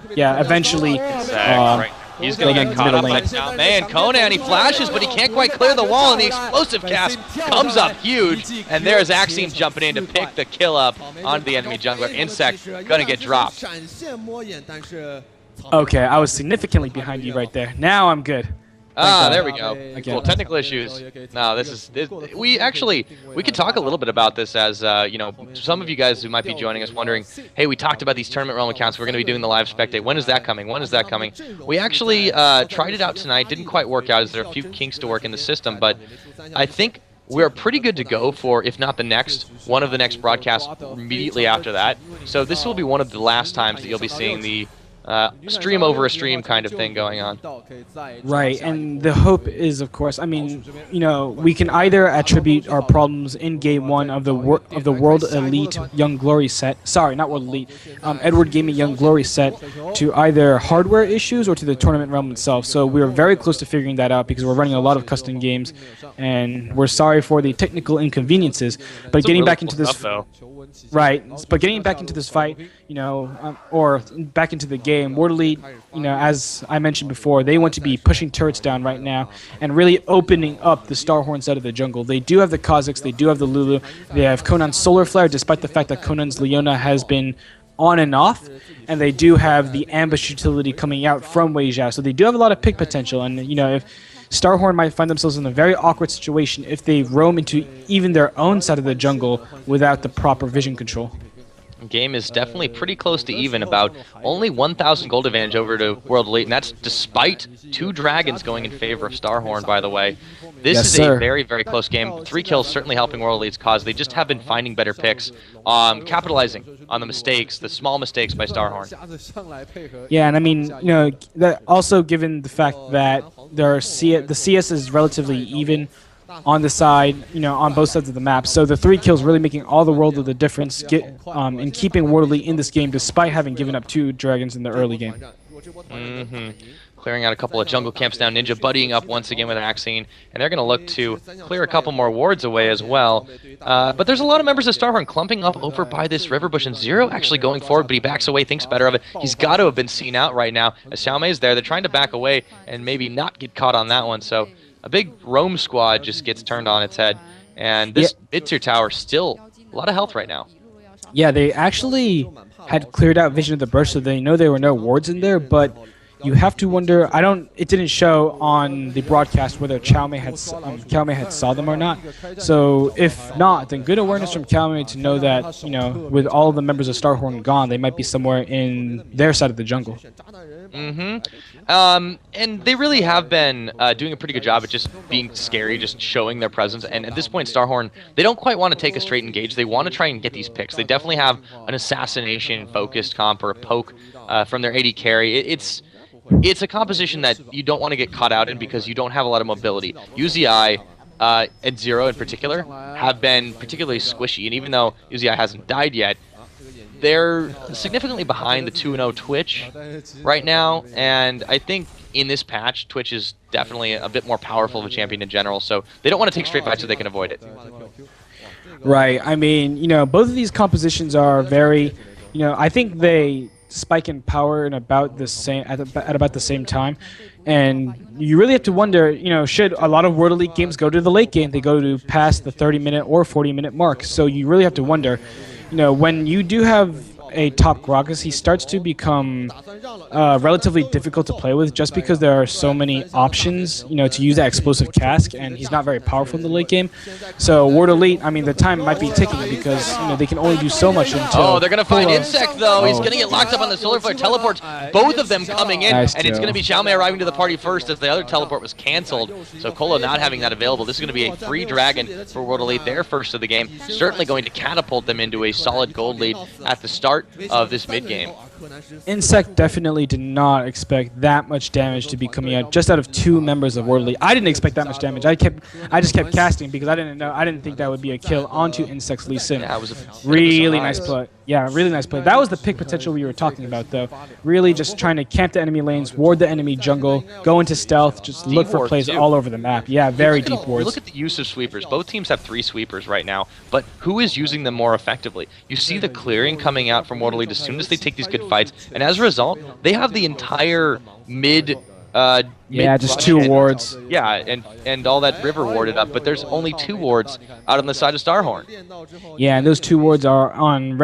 Right. He's going to get caught up right now. Man, Conan, he flashes, but he can't quite clear the wall, and the explosive cast comes up huge. And there's Axine jumping in to pick the kill up onto the enemy jungler. Insect going to get dropped. Okay, I was significantly behind you right there. Now I'm good. There we go. Cool. Technical issues. No, we could talk a little bit about this as, some of you guys who might be joining us wondering, hey, we talked about these tournament realm accounts. We're going to be doing the live spectate. When is that coming? When is that coming? We actually tried it out tonight. Didn't quite work out as there are a few kinks to work in the system, but I think we're pretty good to go for, if not one of the next broadcasts immediately after that. So this will be one of the last times that you'll be seeing the stream over a stream kind of thing going on. Right, and the hope is, of course, I mean, we can either attribute our problems in Game 1 of the World Elite Young Glory set, sorry, not World Elite, Edward Gaming Young Glory set, to either hardware issues or to the tournament realm itself. So we're very close to figuring that out because we're running a lot of custom games, and we're sorry for the technical inconveniences. But getting back into this, right? But getting back into this fight, or back into the game. World Elite, as I mentioned before, they want to be pushing turrets down right now and really opening up the StarHorn side of the jungle. They do have the Kha'Zix, they do have the Lulu, they have Conan's Solar Flare, despite the fact that Conan's Leona has been on and off, and they do have the ambush utility coming out from Wei Xiao, so they do have a lot of pick potential. And if StarHorn might find themselves in a very awkward situation if they roam into even their own side of the jungle without the proper vision control. Game is definitely pretty close to even, about only 1,000 gold advantage over to World Elite, and that's despite 2 dragons going in favor of StarHorn, by the way. This is a very, very close game. 3 kills certainly helping World Elite's cause. They just have been finding better picks, capitalizing on the mistakes, the small mistakes by StarHorn. Yeah, and I mean, that also given the fact that the CS is relatively even on the side, on both sides of the map. So the 3 kills really making all the world of the difference in keeping World Elite in this game, despite having given up 2 dragons in the early game. Clearing out a couple of jungle camps now. Ninja buddying up once again with Axine, and they're going to look to clear a couple more wards away as well. But there's a lot of members of StarHorn clumping up over by this river bush, and Zero actually going forward, but he backs away, thinks better of it. He's got to have been seen out right now as Xiaomei is there. They're trying to back away and maybe not get caught on that one. So a big roam squad just gets turned on its head, and this mid-tier tower still a lot of health right now. Yeah, they actually had cleared out Vision of the Burst, so they know there were no wards in there, but you have to wonder, it didn't show on the broadcast whether Xiaomei had saw them or not. So if not, then good awareness from Xiaomei to know that, with all the members of StarHorn gone, they might be somewhere in their side of the jungle. And they really have been doing a pretty good job at just being scary, just showing their presence. And at this point, StarHorn, they don't quite want to take a straight engage. They want to try and get these picks. They definitely have an assassination-focused comp or a poke from their AD carry. it's a composition that you don't want to get caught out in because you don't have a lot of mobility. UZI and Zero in particular have been particularly squishy, and even though UZI hasn't died yet, they're significantly behind the 2-0 Twitch right now, and I think in this patch, Twitch is definitely a bit more powerful of a champion in general, so they don't want to take straight fights so they can avoid it. Right. I mean, you know, both of these compositions are very, you know, I think they spike in power in about the same at about the same time, and you really have to wonder, you know, should a lot of World Elite games go to the late game? They go to past the 30-minute or 40-minute mark, so you really have to wonder, you know, when you do have a top Gragas, he starts to become relatively difficult to play with just because there are so many options, you know, to use that explosive cask, and he's not very powerful in the late game. So World Elite, I mean, the time might be ticking because, you know, they can only do so much until... Oh, they're going to find Insect, though. He's going to get locked up on the Solar Flare teleports. Both of them coming in, and it's going to be Xiaomei arriving to the party first as the other teleport was canceled. So Colo not having that available. This is going to be a free dragon for World Elite, their first of the game. Certainly going to catapult them into a solid gold lead at the start of this mid-game. Insect definitely did not expect that much damage to be coming out just out of 2 members of World Elite. I didn't expect that much damage. I just kept casting because I didn't think that would be a kill onto Insect's Lee Sin. Yeah, it was a really nice play. Yeah, really nice play. That was the pick potential we were talking about, though. Really just trying to camp the enemy lanes, ward the enemy jungle, go into stealth, just look for plays all over the map. Yeah, very deep wards. Look at the use of sweepers. Both teams have 3 sweepers right now, but who is using them more effectively? You see the clearing coming out from World Elite as soon as they take these good fights, and as a result, they have the entire mid just 2 wards. Yeah, and all that river warded up, but there's only 2 wards out on the side of StarHorn. Yeah, and those 2 wards are on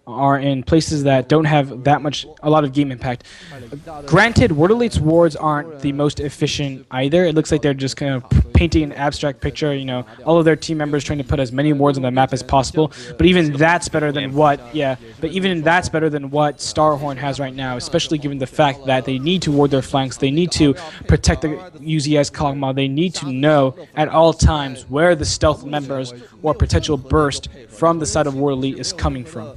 are in places that don't have a lot of game impact. Granted, World Elite's wards aren't the most efficient either. It looks like they're just kind of painting an abstract picture, you know, all of their team members trying to put as many wards on the map as possible. But even that's better than what StarHorn has right now, especially given the fact that they need to ward their flanks, they need to protect the UZI's Kog'Maw, they need to know at all times where the stealth members or potential burst from the side of World Elite is coming from.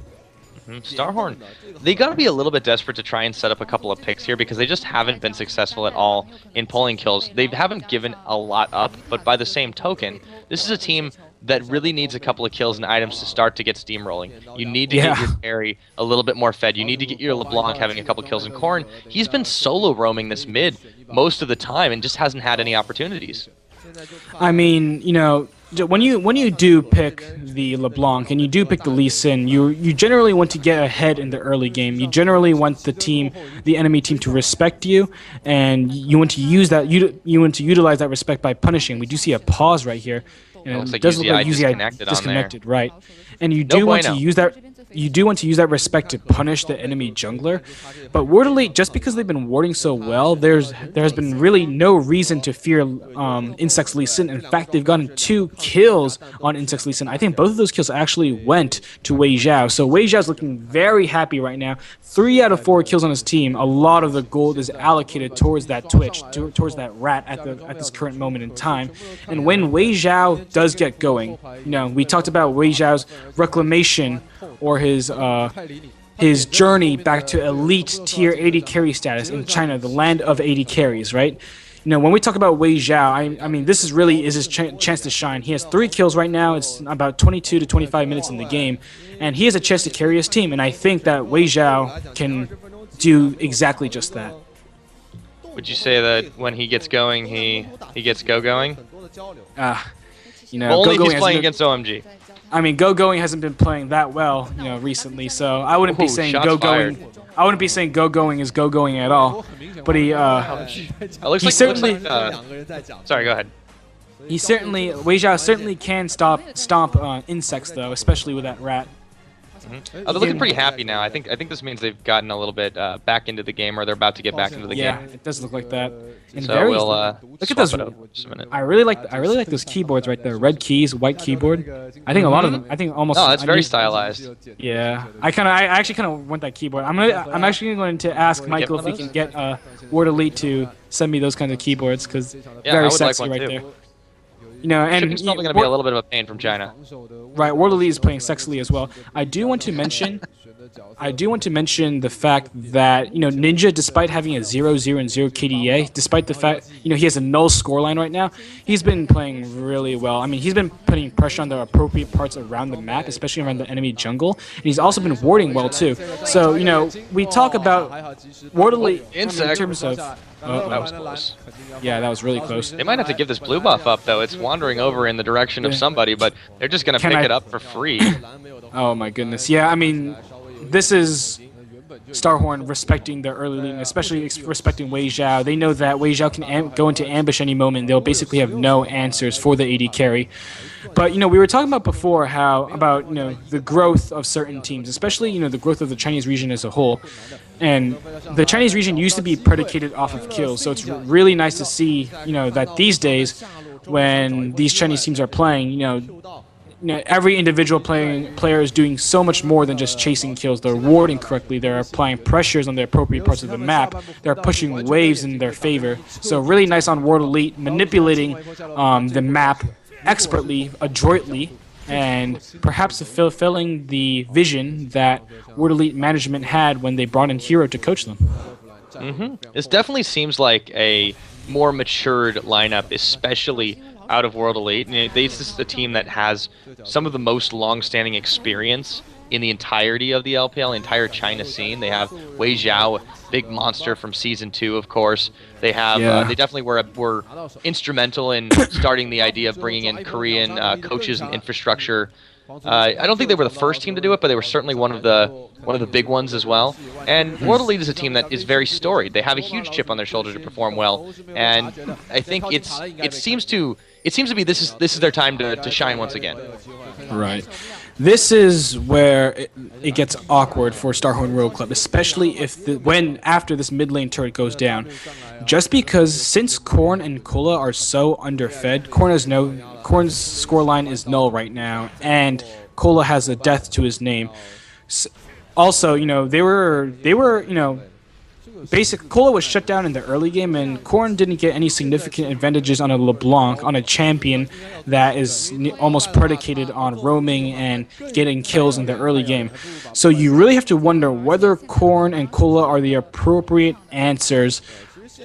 StarHorn, they got to be a little bit desperate to try and set up a couple of picks here because they just haven't been successful at all in pulling kills. They haven't given a lot up, but by the same token, this is a team that really needs a couple of kills and items to start to get steamrolling. You need to get your carry a little bit more fed. You need to get your LeBlanc having a couple kills. And Corrin, he's been solo roaming this mid most of the time and just hasn't had any opportunities. I mean, you know, when you do pick the LeBlanc and you do pick the Lee Sin, you generally want to get ahead in the early game. You generally want the enemy team to respect you, and you want to use that. You want to utilize that respect by punishing. We do see a pause right here. And it does look like UZI disconnected, right? And you do want to use that. You do want to use that respect to punish the enemy jungler, but World Elite, just because they've been warding so well, there has been really no reason to fear Insect's Lee Sin. In fact, they've gotten 2 kills on Insect's Lee Sin. I think both of those kills actually went to Wei Xiao, so Wei Xiao's looking very happy right now. 3 out of 4 kills on his team. A lot of the gold is allocated towards that Twitch, towards that rat at this current moment in time. And when Wei Xiao does get going, you know, we talked about Wei Xiao's reclamation or his journey back to elite tier 80 carry status in China, the land of 80 carries, right? You know, when we talk about Wei Xiao, I mean, this is really his chance to shine. He has 3 kills right now. It's about 22 to 25 minutes in the game, and he has a chance to carry his team, and I think that Wei Xiao can do exactly just that. Would you say that when he gets going, he gets going? You know, well, only if he's playing against OMG. I mean, Go-Going hasn't been playing that well, you know, recently, so I wouldn't be saying Go-Going. I wouldn't be saying Go-Going is Go-Going at all. But he certainly. Sorry, go ahead. Wei Xiao certainly can stomp insects though, especially with that rat. They're looking pretty happy now. I think this means they've gotten a little bit back into the game, or they're about to get back into the game. Yeah, it does look like that. And so we'll look at those. Just a minute. I really like those keyboards right there. Red keys, white keyboard. I think a lot of them. I think almost. No, that's very stylized. Yeah, I actually kind of want that keyboard. I'm actually going to ask Michael if he can get World Elite to send me those kinds of keyboards because very sexy right there. You know, and Shipping's probably going to be a little bit of a pain from China. Right, World Elite is playing sexily as well. I do want to mention the fact that, you know, Ninja, despite having a 0-0 and 0 KDA, despite the fact, you know, he has a null scoreline right now, he's been playing really well. I mean, he's been putting pressure on the appropriate parts around the map, especially around the enemy jungle, and he's also been warding well too. So, you know, we talk about World Elite in terms of... That was close. Yeah, that was really close. They might have to give this blue buff up, though. It's wandering over in the direction of somebody, but they're just going to pick it up for free. Oh my goodness. Yeah, I mean, this is StarHorn respecting their early lead, especially respecting Wei Xiao. They know that Wei Xiao can go into ambush any moment. They'll basically have no answers for the AD carry. But, you know, we were talking about before about, you know, the growth of certain teams, especially, you know, the growth of the Chinese region as a whole. And the Chinese region used to be predicated off of kills, so it's really nice to see, you know, that these days, when these Chinese teams are playing, you know, every individual player is doing so much more than just chasing kills. They're warding correctly. They're applying pressures on the appropriate parts of the map. They're pushing waves in their favor. So really nice on World Elite, manipulating the map expertly, adroitly, and perhaps fulfilling the vision that World Elite management had when they brought in Hero to coach them. This definitely seems like a more matured lineup, especially out of World Elite. You know, this is the team that has some of the most long-standing experience in the entirety of the LPL, entire China scene. They have Wei Xiao, big monster from Season 2, of course. They have they definitely were instrumental in starting the idea of bringing in Korean coaches and infrastructure. I don't think they were the first team to do it, but they were certainly one of the big ones as well. And World Elite is a team that is very storied. They have a huge chip on their shoulder to perform well, and I think it seems to be this is their time to shine once again. Right. This is where it gets awkward for StarHorn Royal Club, especially after this mid lane turret goes down. Just because since Korn and Kola are so underfed, Korn's scoreline is null right now, and Kola has a death to his name. Also, you know, they were you know, Kola was shut down in the early game, and Korn didn't get any significant advantages on a LeBlanc, on a champion that is almost predicated on roaming and getting kills in the early game. So you really have to wonder whether Korn and Kola are the appropriate answers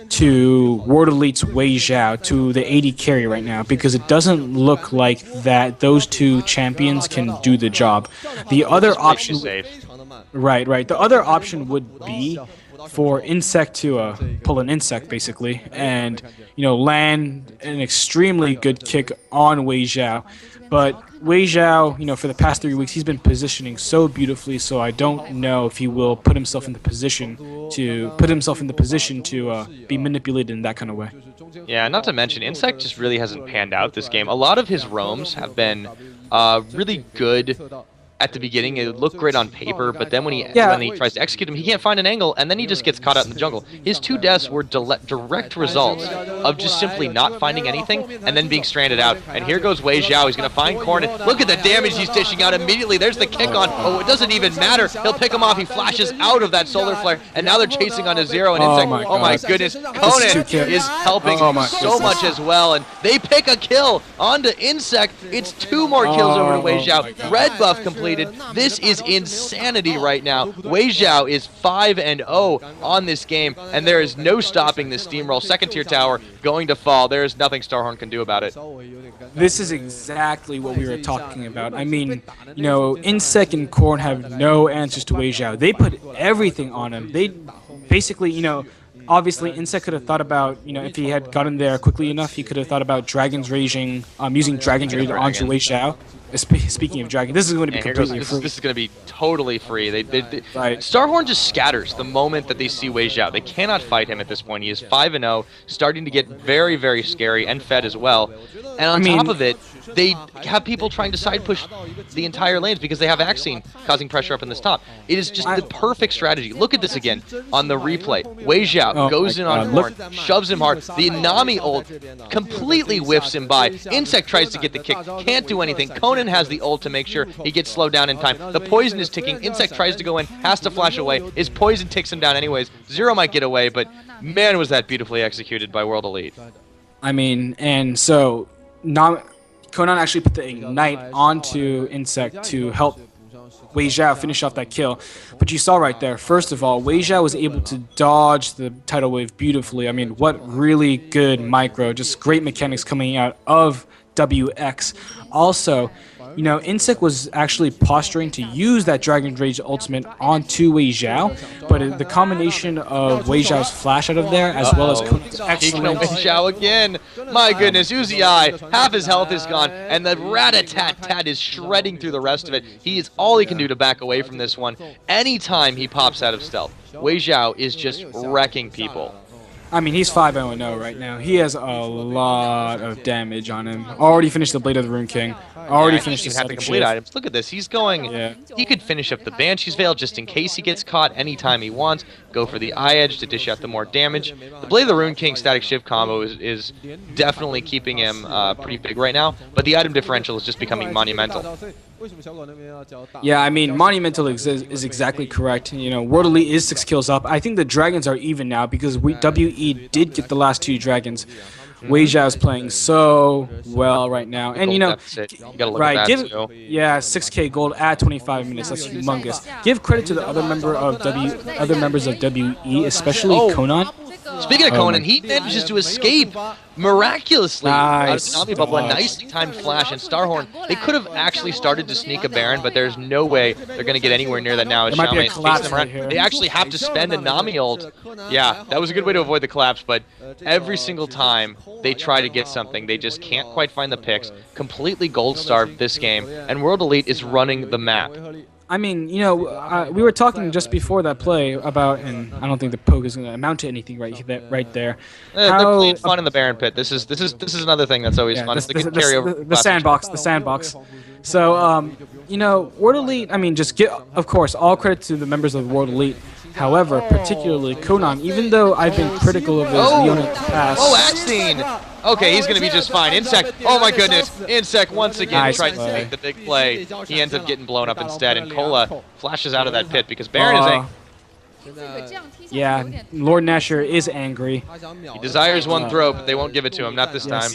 to World Elite's Wei Xiao, to the AD carry right now, because it doesn't look like that those two champions can do the job. The other option... Right. The other option would be for Insect to pull an Insect, basically, and, you know, land an extremely good kick on Wei Xiao. But Wei Xiao, you know, for the past 3 weeks, he's been positioning so beautifully, so I don't know if he will put himself in the position to be manipulated in that kind of way. Yeah, not to mention, Insect just really hasn't panned out this game. A lot of his roams have been really good at the beginning. It looked great on paper, but then when he tries to execute him, he can't find an angle, and then he just gets caught out in the jungle. His 2 deaths were direct results of just simply not finding anything and then being stranded out. And here goes Wei Xiao. He's going to find Korn. Look at the damage he's dishing out immediately. There's the kick on. Oh, it doesn't even matter. He'll pick him off. He flashes out of that solar flare, and now they're chasing on a 0. And Insect, oh my goodness, Conan is helping so much as well, and they pick a kill onto Insect. It's 2 more kills over to Wei Xiao. Red buff completed. This is insanity right now. Wei Xiao is 5-0 on this game, and there is no stopping this steamroll. Second tier tower going to fall. There is nothing StarHorn can do about it. This is exactly what we were talking about. I mean, you know, Insect and Korn have no answers to Wei Xiao. They put everything on him. They basically, you know, obviously, Insect could have thought about, you know, if he had gotten there quickly enough, he could have thought about Dragon's Raging, using Dragon's Rage onto Wei Xiao. Speaking of Dragon, this is going to be completely free. This is going to be totally free. StarHorn just scatters the moment that they see Wei Xiao. They cannot fight him at this point. He is 5-0, starting to get very, very scary, and fed as well. And on top of it, they have people trying to side push the entire lanes because they have Axine causing pressure up in this top. It is just the perfect strategy. Look at this again on the replay. Wei Xiao goes in on Korn, shoves him hard. The Inami ult completely whiffs him by. Insect tries to get the kick, can't do anything. Conan has the ult to make sure he gets slowed down in time. The poison is ticking. Insect tries to go in, has to flash away. His poison ticks him down anyways. 0 might get away, but man, was that beautifully executed by World Elite. I mean, and so Conan actually put the Ignite onto Insect to help Wei Xiao finish off that kill. But you saw right there, first of all, Wei Xiao was able to dodge the tidal wave beautifully. I mean, what really good micro, just great mechanics coming out of WX. Also, you know, Insect was actually posturing to use that Dragon Rage ultimate onto Wei Xiao, but the combination of Wei Xiao's flash out of there, as well as Conan's excellent... Wei Xiao again! My goodness, Uzi Eye, half his health is gone, and the Rat-a-tat-tat is shredding through the rest of it. He is all he can do to back away from this one. Anytime he pops out of stealth, Wei Xiao is just wrecking people. I mean, he's 5-0-0 right now. He has a lot of damage on him. Already finished the Blade of the Rune King. Already finished the having complete items. Look at this. He's going. Yeah. He could finish up the Banshee's Veil just in case he gets caught anytime he wants. Go for the Eye Edge to dish out the more damage. The Blade of the Rune King static shift combo is definitely keeping him pretty big right now. But the item differential is just becoming monumental. Yeah, I mean, monumental is exactly correct. You know, World Elite is 6 kills up. I think the dragons are even now because WE did get the last 2 dragons. Wei Xiao is playing so well right now, and you know, right? Give 6K gold at 25 minutes. That's humongous. Give credit to the other members of WE, especially Conan. Speaking of Conan, he manages to escape miraculously out of Tsunami Bubble, a nicely timed flash, and StarHorn. They could have actually started to sneak a Baron, but there's no way they're going to get anywhere near that now. There might be a collapse right here. They actually have to spend a Nami ult. Yeah, that was a good way to avoid the collapse, but every single time they try to get something, they just can't quite find the picks. Completely gold-starved this game, and World Elite is running the map. I mean, you know, we were talking just before that play about, and I don't think the poke is going to amount to anything right there. They're playing fun in the Baron Pit. This is another thing that's always fun. The sandbox. So, you know, World Elite. I mean, just of course, all credit to the members of World Elite. However, particularly Conan, even though I've been critical of his Leona in the past. Oh, Axine! Okay, he's going to be just fine. Insect, oh my goodness. Insect once again tried to make the big play. He ends up getting blown up instead, and Cola flashes out of that pit because Baron is angry. Yeah, Lord Nasher is angry. He desires one throat, but they won't give it to him, not this time.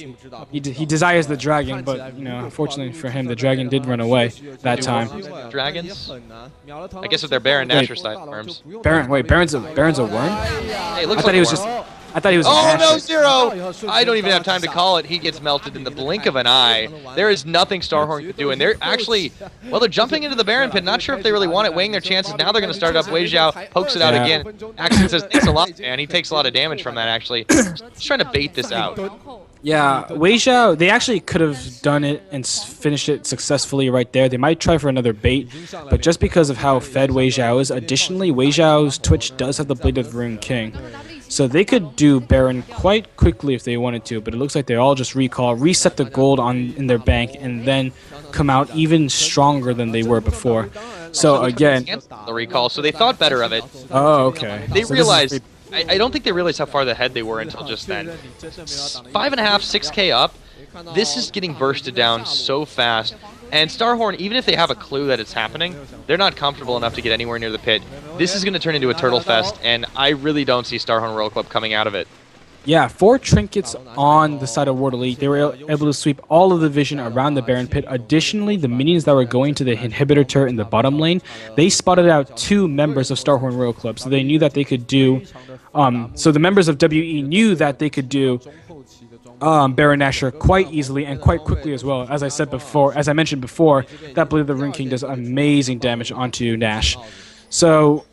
He desires the dragon, but, you know, unfortunately for him, the dragon did run away that time. Dragons? I guess if they're Baron Nasher side worms. Baron's a worm? Hey, looks like he was just... I thought he was. Oh no, Zero! I don't even have time to call it. He gets melted in the blink of an eye. There is nothing StarHorn could do, and they're actually, well, they're jumping into the Baron Pit. Not sure if they really want it, weighing their chances. Now they're going to start up. Wei Xiao pokes it out again. Axon says thanks a lot, man. He takes a lot of damage from that, actually. He's trying to bait this out. Yeah, Wei Xiao, they actually could have done it and finished it successfully right there. They might try for another bait, but just because of how fed Wei Xiao is, additionally, Wei Xiao's Twitch does have the Blade of the Rune King. So they could do Baron quite quickly if they wanted to, but it looks like they all just reset the gold in their bank, and then come out even stronger than they were before. So again, the recall, so they thought better of it. Oh, okay. They realized. I don't think they realized how far ahead they were until just then. 5.5, 6K up. This is getting bursted down so fast. And StarHorn, even if they have a clue that it's happening, they're not comfortable enough to get anywhere near the pit. This is going to turn into a turtle fest, and I really don't see StarHorn Royal Club coming out of it. Yeah, 4 trinkets on the side of World Elite. They were able to sweep all of the vision around the Baron Pit. Additionally, the minions that were going to the inhibitor turret in the bottom lane, they spotted out 2 members of StarHorn Royal Club, so they knew that they could do... so the members of WE knew that they could do Baron Nashor quite easily and quite quickly as well. As I mentioned before, that Blade of the Rune King does amazing damage onto Nash. So,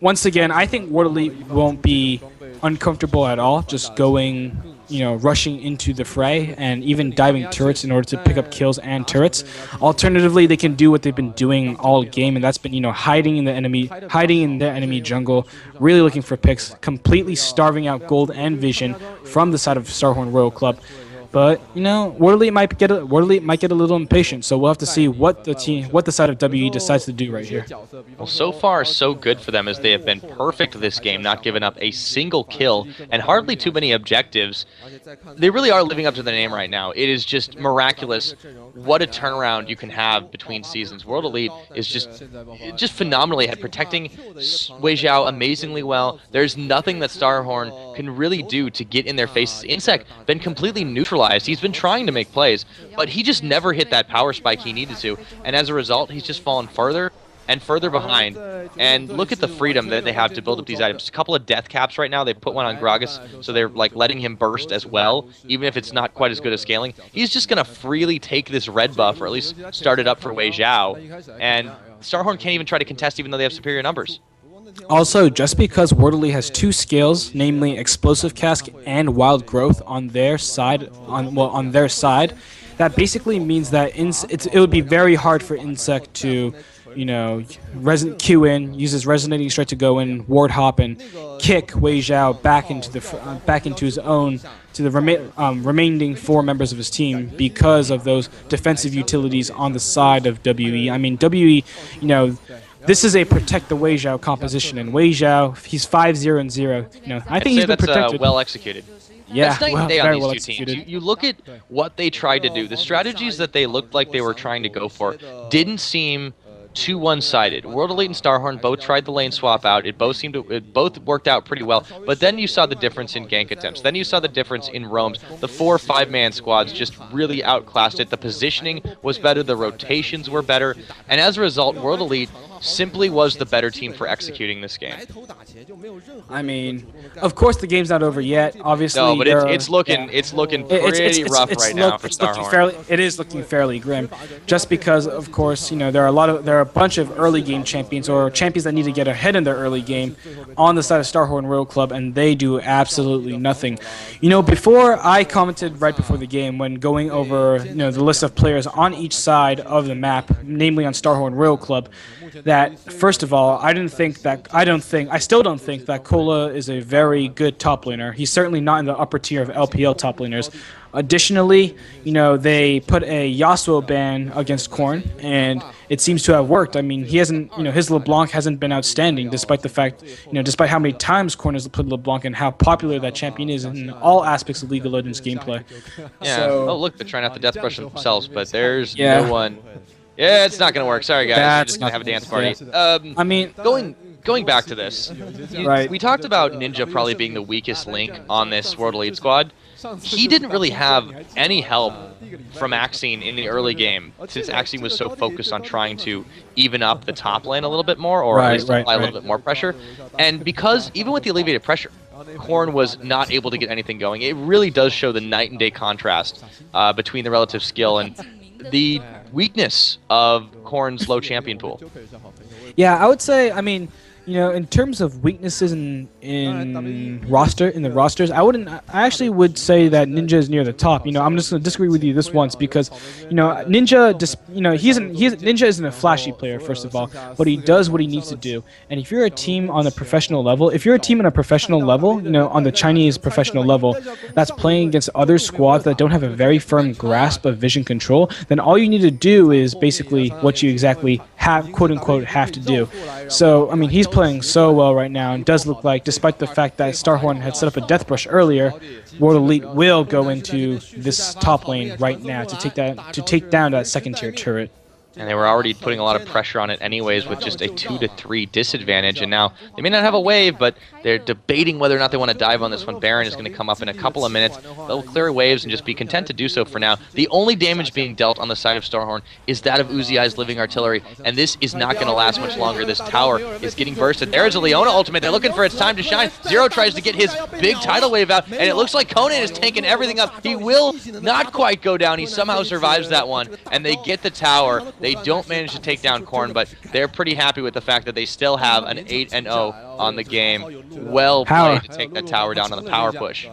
once again, I think World Elite won't be uncomfortable at all, just going, you know, rushing into the fray and even diving turrets in order to pick up kills and turrets. Alternatively, they can do what they've been doing all game, and that's been, you know, hiding in their enemy jungle, really looking for picks, completely starving out gold and vision from the side of StarHorn Royal Club. But, you know, World Elite might get a little impatient, so we'll have to see what the side of WE decides to do right here. Well, so far, so good for them as they have been perfect this game, not giving up a single kill and hardly too many objectives. They really are living up to the name right now. It is just miraculous what a turnaround you can have between seasons. World Elite is just phenomenally ahead, protecting Wei Xiao amazingly well. There's nothing that StarHorn can really do to get in their faces. Insect been completely neutralized realized he's been trying to make plays, but he just never hit that power spike he needed to, and as a result, he's just fallen further and further behind. And look at the freedom that they have to build up these items. A couple of death caps right now. They put one on Gragas, so they're like letting him burst as well, even if it's not quite as good as scaling. He's just going to freely take this red buff, or at least start it up for Wei Zhao, and StarHorn can't even try to contest even though they have superior numbers. Also, just because World Elite has 2 skills, namely Explosive Cask and Wild Growth on their side, that basically means that it would be very hard for Insect to, you know, Q in, uses Resonating Strike to go in, ward hop, and kick Wei Zhao back into his own, to the remaining 4 members of his team because of those defensive utilities on the side of WE. I mean, WE, you know, this is a protect the Wei Zhao composition, and Wei Zhao, he's 5-0 and 0. You know, I think he's been protected. Well executed. Yeah, that's night and day on these 2 teams. You look at what they tried to do. The strategies that they looked like they were trying to go for didn't seem too one-sided. World Elite and StarHorn both tried the lane swap out. It both worked out pretty well. But then you saw the difference in gank attempts. Then you saw the difference in roams. The 4 5-man squads just really outclassed it. The positioning was better. The rotations were better. And as a result, World Elite simply was the better team for executing this game. I mean, of course the game's not over yet. Obviously, no, but it's looking pretty rough right now for StarHorn. It is looking fairly grim, just because, of course, you know, there are a bunch of early game champions, or champions that need to get ahead in their early game on the side of StarHorn Royal Club, and they do absolutely nothing. You know, before I commented right before the game when going over, you know, the list of players on each side of the map, namely on StarHorn Royal Club, that first of all, I still don't think that Cola is a very good top laner. He's certainly not in the upper tier of LPL top laners. Additionally, you know, they put a Yasuo ban against Korn, and it seems to have worked. I mean, he hasn't, you know, his LeBlanc hasn't been outstanding, despite the fact, you know, despite how many times Korn has put LeBlanc and how popular that champion is in all aspects of League of Legends gameplay. Yeah. So, oh, look, they're trying out the death brush themselves, but there's no one. Yeah, it's not going to work. Sorry, guys. We're just going to have a dance party. I mean, going back to this, we talked about Ninja probably being the weakest link on this World Elite squad. He didn't really have any help from Axine in the early game, since Axine was so focused on trying to even up the top lane a little bit more, or at least apply a little bit more pressure. And because, even with the alleviated pressure, Korn was not able to get anything going. It really does show the night and day contrast between the relative skill and the weakness of Korn's low champion pool. Yeah, I would say, I mean, you know, in terms of weaknesses in the rosters, I actually would say that Ninja is near the top. You know, I'm just going to disagree with you this once because, you know, Ninja isn't a flashy player, first of all, but he does what he needs to do. And if you're a team on a professional level, you know, on the Chinese professional level, that's playing against other squads that don't have a very firm grasp of vision control, then all you need to do is basically what you exactly have, quote unquote, have to do. So, I mean, he's playing so well right now, and does look like, despite the fact that StarHorn had set up a death brush earlier, World Elite will go into this top lane right now to take down that second tier turret. And they were already putting a lot of pressure on it anyways with just a 2-3 disadvantage, and now they may not have a wave, but they're debating whether or not they want to dive on this one. Baron is going to come up in a couple of minutes. They'll clear waves and just be content to do so for now. The only damage being dealt on the side of StarHorn is that of Uziai's Living Artillery, and this is not going to last much longer. This tower is getting bursted. There's a Leona ultimate. They're looking for its time to shine. Zero tries to get his big tidal wave out, and it looks like Conan is tanking everything up. He will not quite go down. He somehow survives that one, and they get the tower. They don't manage to take down Korn, but they're pretty happy with the fact that they still have an 8-0 on the game. Well played to take that tower down on the power push.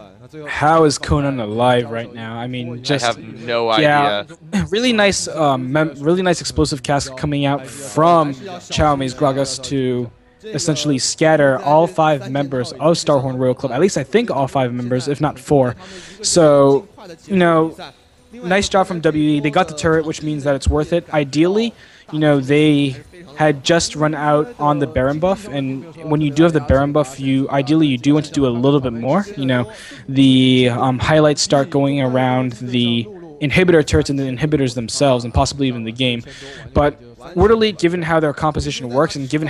How is Conan alive right now? I mean, just I have no idea. Really nice, explosive cast coming out from Xiaomi's Gragas to essentially scatter all 5 members of StarHorn Royal Club. At least I think all 5 members, if not 4. So, you know, nice job from WE. They got the turret, which means that it's worth it. Ideally, you know, they had just run out on the Baron buff, and when you do have the Baron buff, ideally you do want to do a little bit more. You know, the highlights start going around the inhibitor turrets and the inhibitors themselves, and possibly even the game. But World Elite, given how their composition works and given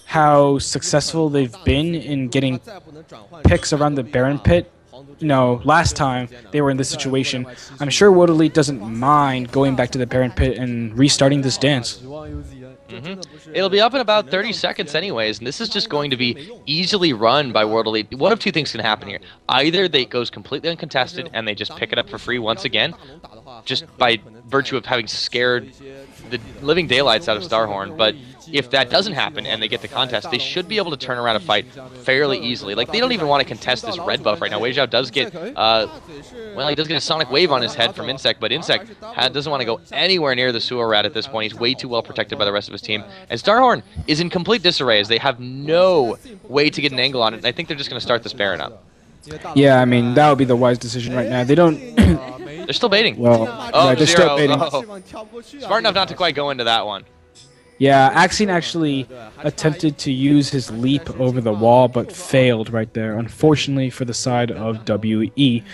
how successful they've been in getting picks around the Baron pit, you know, last time they were in this situation, I'm sure World Elite doesn't mind going back to the Baron pit and restarting this dance. It'll be up in about 30 seconds anyways, and this is just going to be easily run by World Elite. One of two things can happen here. Either they goes completely uncontested and they just pick it up for free once again, just by virtue of having scared the living daylights out of StarHorn, but if that doesn't happen and they get the contest, they should be able to turn around a fight fairly easily. Like, they don't even want to contest this red buff right now. Wei Zhao does get, well, he does get a Sonic Wave on his head from Insect, but Insect doesn't want to go anywhere near the Sewer Rat at this point. He's way too well protected by the rest of his team. And StarHorn is in complete disarray as they have no way to get an angle on it, and I think they're just going to start this Baron up. Yeah, I mean, that would be the wise decision right now. They don't... They're still baiting. Well, oh, they're still baiting. Oh. Smart enough not to quite go into that one. Yeah, Axion actually attempted to use his leap over the wall, but failed right there, unfortunately for the side of WE.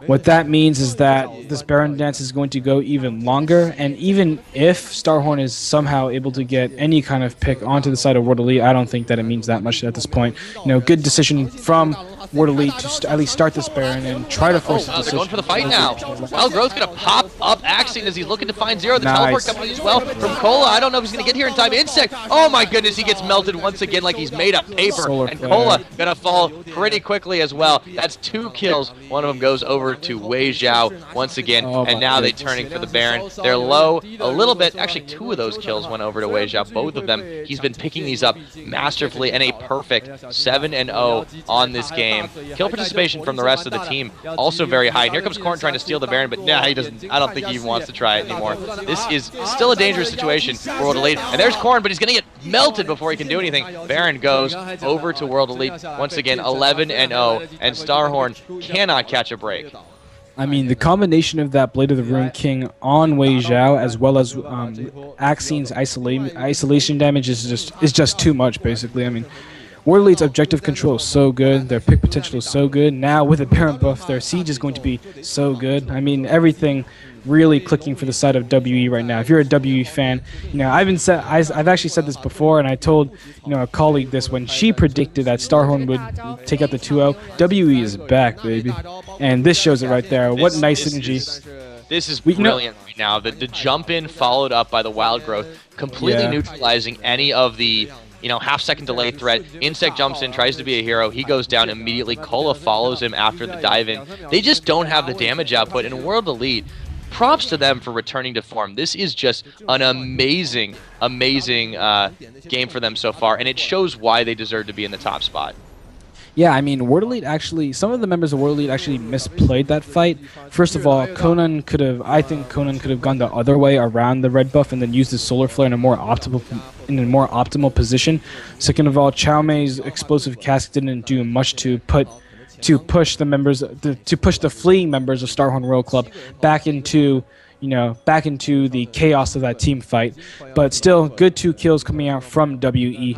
What that means is that this Baron dance is going to go even longer, and even if StarHorn is somehow able to get any kind of pick onto the side of World Elite, I don't think that it means that much at this point. You know, good decision from World Elite to at least start this Baron and try to force the decision. They're going for the fight now. Wild Growth's going to pop up Axion as he's looking to find Zero. The teleport coming as well from Cola. I don't know if he's going to get here in time. Insect, oh my goodness, he gets melted once again like he's made of paper. And Cola going to fall pretty quickly as well. That's 2 kills. One of them goes over to Wei Zhao once again, and now they're turning for the Baron. They're low a little bit. Actually, 2 of those kills went over to Wei Zhao. Both of them, he's been picking these up masterfully, and a perfect 7-0 on this game. Kill participation from the rest of the team also very high. And here comes Korn trying to steal the Baron, but nah, he doesn't. I don't think he even wants to try it anymore. This is still a dangerous situation for World Elite. And there's Korn, but he's going to get melted before he can do anything. Baron goes over to World Elite once again, 11-0, and StarHorn cannot catch a break. I mean, the combination of that Blade of the Ruined King on Wei Zhao, as well as Axion's isolation damage, is just too much, basically. I mean, World Elite's objective control is so good, their pick potential is so good. Now with the Baron buff, their siege is going to be so good. I mean, everything really clicking for the side of WE right now. If you're a WE fan, you know, I've actually said this before, and I told, you know, a colleague this when she predicted that StarHorn would take out the 2-0. WE is back, baby, and this shows it right there. What nice synergy. This is brilliant right now. The jump in followed up by the Wild Growth, completely neutralizing any of the, you know, half-second delay threat. Insect jumps in, tries to be a hero. He goes down immediately. Cola follows him after the dive-in. They just don't have the damage output. And World Elite, props to them for returning to form. This is just an amazing, amazing game for them so far, and it shows why they deserve to be in the top spot. Yeah, I mean, World Elite actually, some of the members of World Elite actually misplayed that fight. First of all, I think Conan could have gone the other way around the red buff and then used his solar flare in a more optimal position. Second of all, Chow Mei's explosive cask didn't do much to push the fleeing members of StarHorn Royal Club back into the chaos of that team fight. But still, good 2 kills coming out from WE.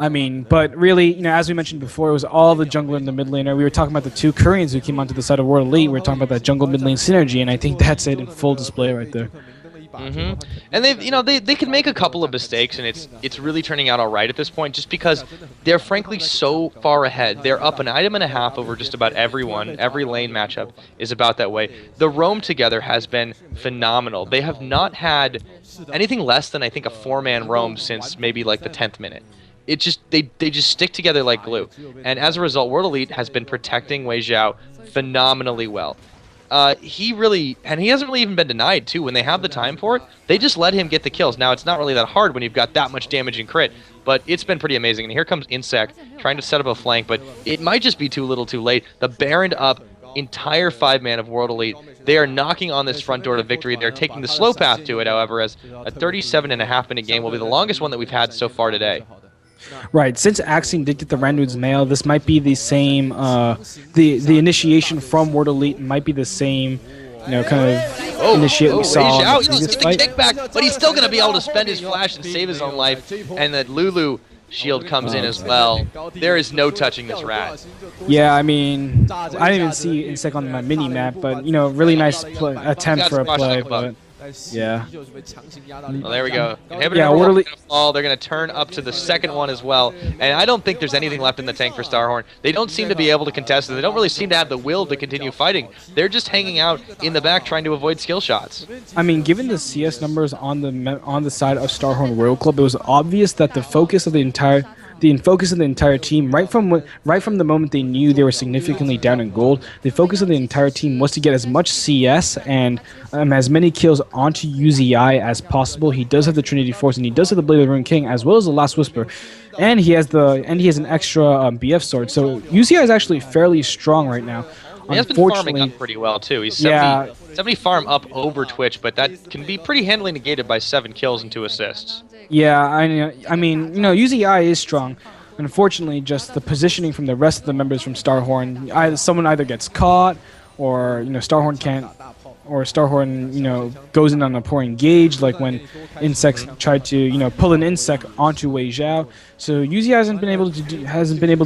I mean, but really, you know, as we mentioned before, it was all the jungler and the mid laner. We were talking about the 2 Koreans who came onto the side of World Elite. We were talking about that jungle mid lane synergy, and I think that's it in full display right there. And they can make a couple of mistakes, and it's really turning out all right at this point, just because they're frankly so far ahead. They're up an item and a half over just about everyone. Every lane matchup is about that way. The roam together has been phenomenal. They have not had anything less than, I think, a 4-man roam since maybe like the 10th minute. It just they just stick together like glue, and as a result, World Elite has been protecting Wei Zhao phenomenally well. He hasn't really even been denied too. When they have the time for it, they just let him get the kills. Now, it's not really that hard when you've got that much damage and crit, but it's been pretty amazing. And here comes Insect trying to set up a flank, but it might just be too little too late. The Baron up, entire 5-man of World Elite. They are knocking on this front door to victory. They're taking the slow path to it, however, as a 37.5-minute game will be the longest one that we've had so far today. Right. Since Axion did get the Randuin's Mail, this might be the same. The initiation from World Elite might be the same, you know, kind of initiate we saw in this fight. The kickback, but he's still going to be able to spend his flash and save his own life. And that Lulu shield comes in as well. There is no touching this rat. Yeah, I mean, I didn't even see Insect on my mini map, but you know, really nice attempt for a play. But Yeah. Well, there we go. Inhibitor number 1 is gonna fall. They're going to turn up to the second one as well. And I don't think there's anything left in the tank for StarHorn. They don't seem to be able to contest it. They don't really seem to have the will to continue fighting. They're just hanging out in the back trying to avoid skill shots. I mean, given the CS numbers on the side of StarHorn Royal Club, it was obvious that the focus of the entire team, right from the moment they knew they were significantly down in gold, the focus of the entire team was to get as much CS and as many kills onto UZI as possible. He does have the Trinity Force, and he does have the Blade of the Rune King, as well as the Last Whisper, and he has an extra BF sword. So UZI is actually fairly strong right now. He has been farming up pretty well too. He's 70 farm up over Twitch, but that can be pretty handily negated by 7 kills and 2 assists. Yeah, I mean, UZI is strong. Unfortunately, just the positioning from the rest of the members from StarHorn, someone either gets caught, or StarHorn can't, or StarHorn goes in on a poor engage, like when Insects tried to pull an Insect onto Wei Zhao. So UZI hasn't been able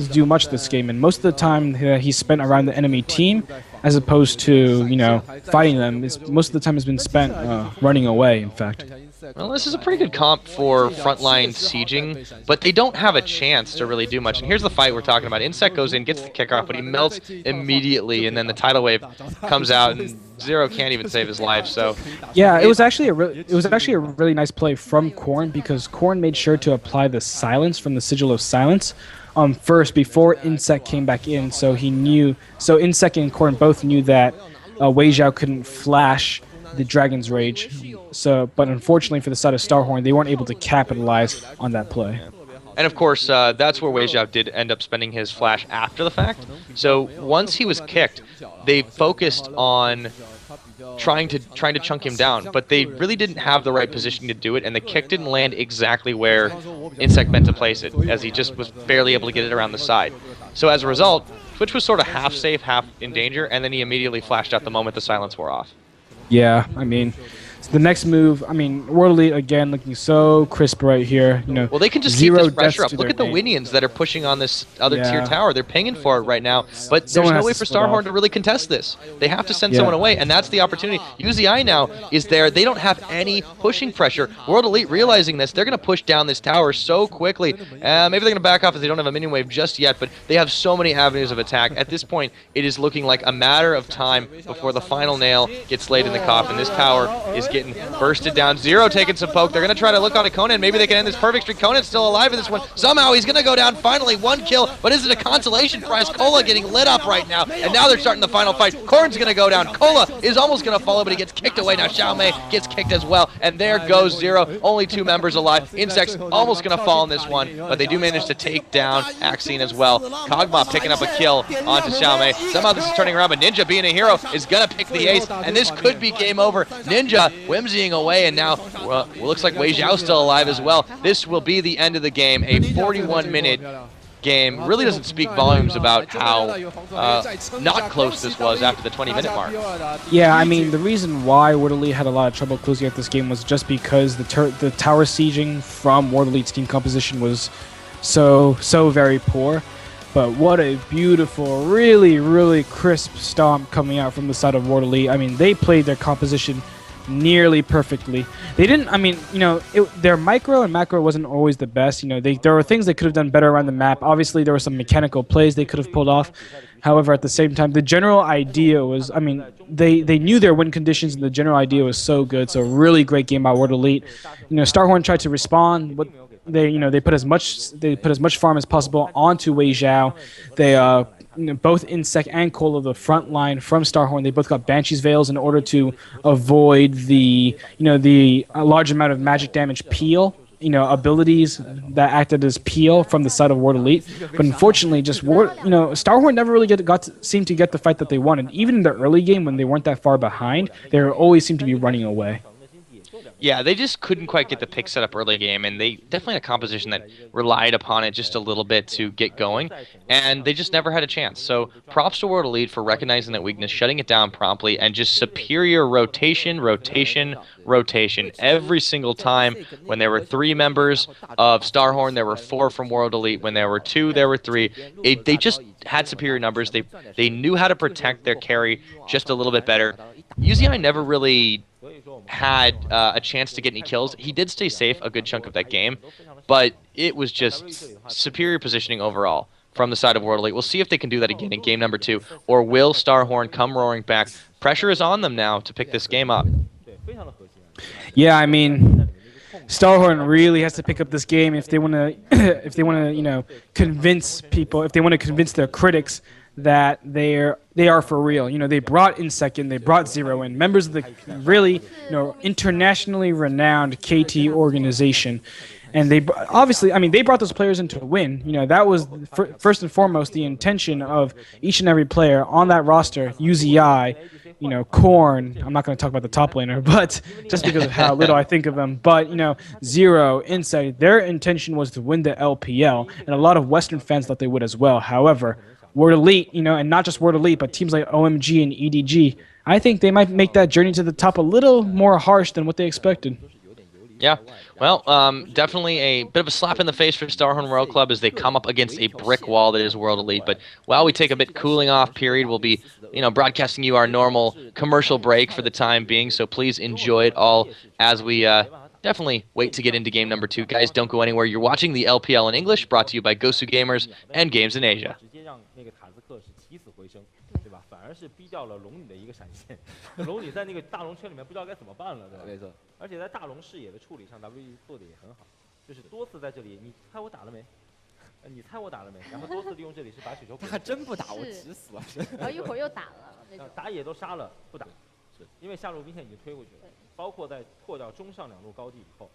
to do much this game, and most of the time he's spent around the enemy team, as opposed to fighting them. Most of the time has been spent running away. In fact. Well, this is a pretty good comp for frontline sieging, but they don't have a chance to really do much. And here's the fight we're talking about. Insect goes in, gets the kickoff, but he melts immediately, and then the tidal wave comes out, and Zero can't even save his life. So yeah, it was actually a really nice play from Korn, because Korn made sure to apply the silence from the Sigil of Silence first before Insect came back in. So Insect and Korn both knew that Wei Zhao couldn't flash the Dragon's Rage. But unfortunately for the side of StarHorn, they weren't able to capitalize on that play. And of course, that's where Wei Zhao did end up spending his flash after the fact. So once he was kicked, they focused on trying to chunk him down, but they really didn't have the right position to do it, and the kick didn't land exactly where Insect meant to place it, as he just was barely able to get it around the side. So as a result, Twitch was sort of half safe, half in danger, and then he immediately flashed out the moment the silence wore off. Yeah, I mean, so the next move, World Elite again looking so crisp right here. Well, they can just keep this pressure up. Look at the Winions that are pushing on this other tier tower. They're pinging for it right now, but there's no way for StarHorn to really contest this. They have to send someone away, and that's the opportunity. UZI now is there. They don't have any pushing pressure. World Elite realizing this, they're going to push down this tower so quickly. Maybe they're going to back off if they don't have a minion wave just yet, but they have so many avenues of attack. At this point, it is looking like a matter of time before the final nail gets laid in the coffin. This tower is getting bursted down. Zero taking some poke. They're going to try to look on a Conan. Maybe they can end this perfect streak. Conan's still alive in this one. Somehow he's going to go down finally. 1 kill, but is it a consolation prize? Cola getting lit up right now, and now they're starting the final fight. Korn's going to go down. Cola is almost going to follow, but he gets kicked away. Now Xiaomei gets kicked as well, and there goes Zero. Only 2 members alive. Insect's almost going to fall in this one, but they do manage to take down Axine as well. Kog'Maw picking up a kill onto Xiaomei. Somehow this is turning around, but Ninja, being a hero, is going to pick the ace, and this could be game over. Ninja whimsying away, and now looks like Wei Zhao's still alive as well. This will be the end of the game. A 41-minute game really doesn't speak volumes about how not close this was after the 20-minute mark. Yeah, I mean, the reason why World Elite had a lot of trouble closing out this game was just because the tower sieging from World Elite's team composition was so very poor. But what a beautiful, really, really crisp stomp coming out from the side of World Elite. I mean, they played their composition nearly perfectly. They didn't, their micro and macro wasn't always the best. There were things they could have done better around the map. Obviously, there were some mechanical plays they could have pulled off. However, at the same time, the general idea was, they knew their win conditions, and the general idea was so good. So really great game by World Elite. StarHorn tried to respond, but they put as much farm as possible onto Wei Zhao. They both Insect and Cola, the front line from StarHorn, they both got Banshee's Veils in order to avoid the large amount of magic damage peel, abilities that acted as peel from the side of World Elite. But unfortunately, StarHorn never really seemed to get the fight that they wanted. Even in the early game, when they weren't that far behind, they always seemed to be running away. Yeah, they just couldn't quite get the pick set up early game, and they definitely had a composition that relied upon it just a little bit to get going, and they just never had a chance. So props to World Elite for recognizing that weakness, shutting it down promptly, and just superior rotation. Every single time. When there were 3 members of StarHorn, there were 4 from World Elite. When there were 2, there were 3. They just had superior numbers. They knew how to protect their carry just a little bit better. UZI never really had a chance to get any kills. He did stay safe a good chunk of that game, but it was just superior positioning overall from the side of World Elite. We'll see if they can do that again in game number 2, or will StarHorn come roaring back? Pressure is on them now to pick this game up. Yeah, I mean, StarHorn really has to pick up this game if they want to, convince people, if they want to convince their critics that they are for real. They brought InSec in, they brought Zero in, members of the really, internationally renowned KT organization. And they obviously, they brought those players in to win. That was first and foremost the intention of each and every player on that roster. UZI, Korn. I'm not going to talk about the top laner, but just because of how little I think of them. But Zero, Insight, their intention was to win the LPL, and a lot of Western fans thought they would as well. However, World Elite, and not just World Elite, but teams like OMG and EDG, I think they might make that journey to the top a little more harsh than what they expected. Yeah, well, definitely a bit of a slap in the face for StarHorn World Club as they come up against a brick wall that is World Elite. But while we take a bit cooling off period, we'll be, broadcasting you our normal commercial break for the time being. So please enjoy it all as we definitely wait to get into game number 2. Guys, don't go anywhere. You're watching the LPL in English, brought to you by Gosu Gamers and Games in Asia. 而是逼掉了龙女的一个闪现，龙女在那个大龙圈里面不知道该怎么办了，对吧？没错。而且在大龙视野的处理上 ，W 做的也很好，就是多次在这里，你猜我打了没？你猜我打了没？然后多次利用这里是把雪球。他还真不打，我急死了。然后一会儿又打了，打野都杀了，不打，是因为下路兵线已经推过去了，包括在破掉中上2路高地以后。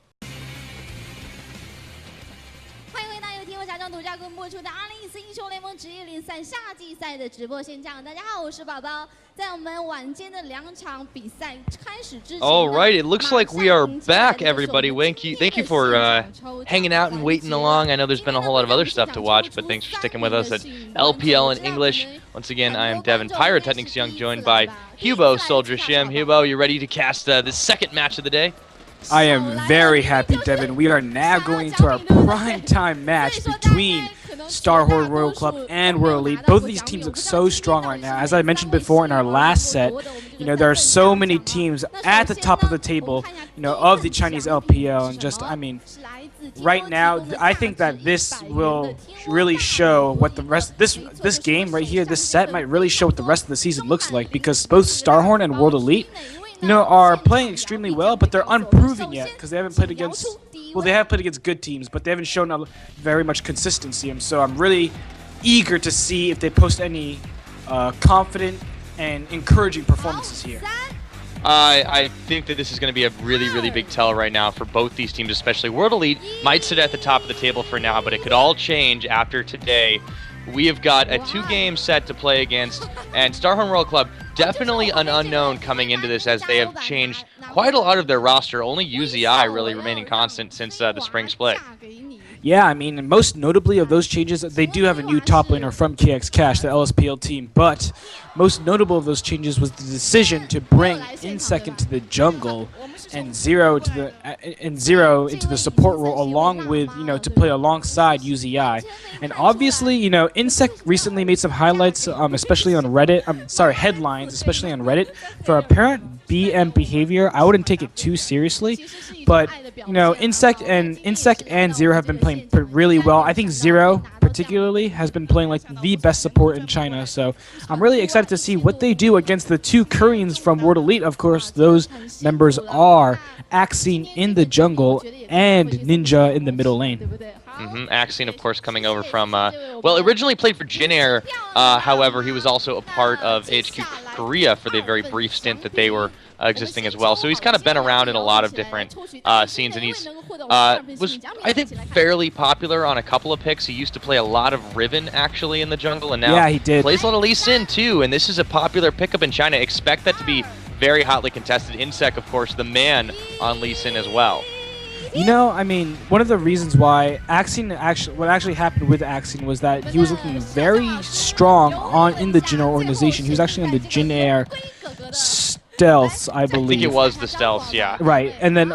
欢迎回到由天国家长独家公播出的2014英雄联盟职业联赛夏季赛的直播现场。大家好，我是宝宝。在我们晚间的2场比赛开始之前 All right, it looks like we are back, everybody. Thank you for hanging out and waiting along. I know there's been a whole lot of other stuff to watch, but thanks for sticking with us at LPL in English. Once again, I am Devin, PiraTechnics Young, joined by Hubo, Souldra, Shim. Hubo, you ready to cast the second match of the day? I am very happy, Devin. We are now going into our primetime match between StarHorn World Club and World Elite. Both of these teams look so strong right now. As I mentioned before in our last set, there are so many teams at the top of the table, of the Chinese LPL. And just, right now, I think that this will really show what the rest, this game right here, this set might really show what the rest of the season looks like, because both StarHorn and World Elite are playing extremely well, but they're unproven yet because they haven't played against, they have played against good teams, but they haven't shown very much consistency. And so I'm really eager to see if they post any confident and encouraging performances here. I think that this is going to be a really, really big tell right now for both these teams, especially World Elite might sit at the top of the table for now, but it could all change after today. We have got a 2-game set to play against, and StarHorn World Club definitely an unknown coming into this, as they have changed quite a lot of their roster. Only UZI really remaining constant since the spring split. Yeah, most notably of those changes, they do have a new top laner from KX Cash, the LSPL team, but most notable of those changes was the decision to bring InSec into the jungle and Zero into the support role, along with, to play alongside UZI. And obviously, InSec recently made some highlights, especially on Reddit, headlines, especially on Reddit, for apparent BM behavior. I wouldn't take it too seriously, but, InSec and Zero have been playing really well. I think Zero, particularly, has been playing like the best support in China, so I'm really excited to see what they do against the 2 Koreans from World Elite. Of course, those members are Axine in the jungle and Ninja in the middle lane. Axine, of course, coming over from, originally played for Jin Air. However, he was also a part of HQ Korea for the very brief stint that they were existing as well. So he's kind of been around in a lot of different scenes, and he's was, I think, fairly popular on a couple of picks. He used to play a lot of Riven, actually, in the jungle, and now he plays a lot of Lee Sin, too. And this is a popular pickup in China. Expect that to be very hotly contested. InSec, of course, the man on Lee Sin as well. One of the reasons why what actually happened with Axine was that he was looking very strong in the Jin Air organization. He was actually on the Jin Air Stealths, I believe. I think it was the Stealths, yeah. Right, and then,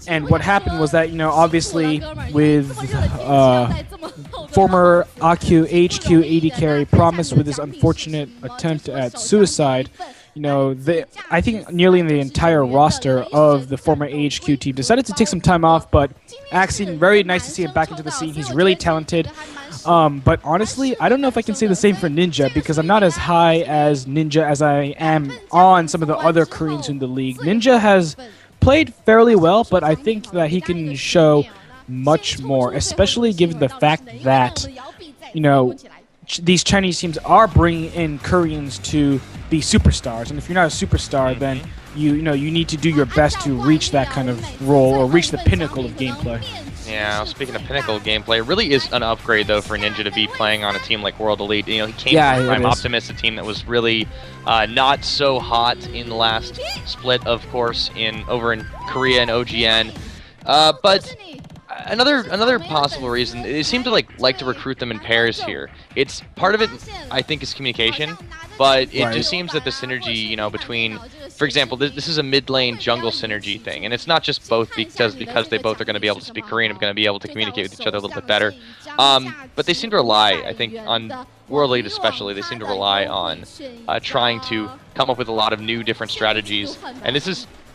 and what happened was that, obviously with former HQ AD carry Promise with his unfortunate attempt at suicide, I think nearly the entire roster of the former AHQ team decided to take some time off, but Axion, very nice to see him back into the scene. He's really talented. But honestly, I don't know if I can say the same for Ninja, because I'm not as high as Ninja as I am on some of the other Koreans in the league. Ninja has played fairly well, but I think that he can show much more, especially given the fact that, these Chinese teams are bringing in Koreans to be superstars, and if you're not a superstar, then you need to do your best to reach that kind of role or reach the pinnacle of gameplay. Yeah, speaking of pinnacle gameplay, it really is an upgrade though for Ninja to be playing on a team like World Elite. He came from Prime Optimus, a team that was really not so hot in the last split, of course, over in Korea and OGN, but. Another possible reason, they seem to like to recruit them in pairs here. It's part of it, I think, is communication, but it just seems that the synergy, between, for example, this is a mid lane jungle synergy thing, and it's not just both because they both are going to be able to speak Korean and going to be able to communicate with each other a little bit better. But they seem to rely, I think, on World Elite especially, they seem to rely on trying to come up with a lot of new different strategies, and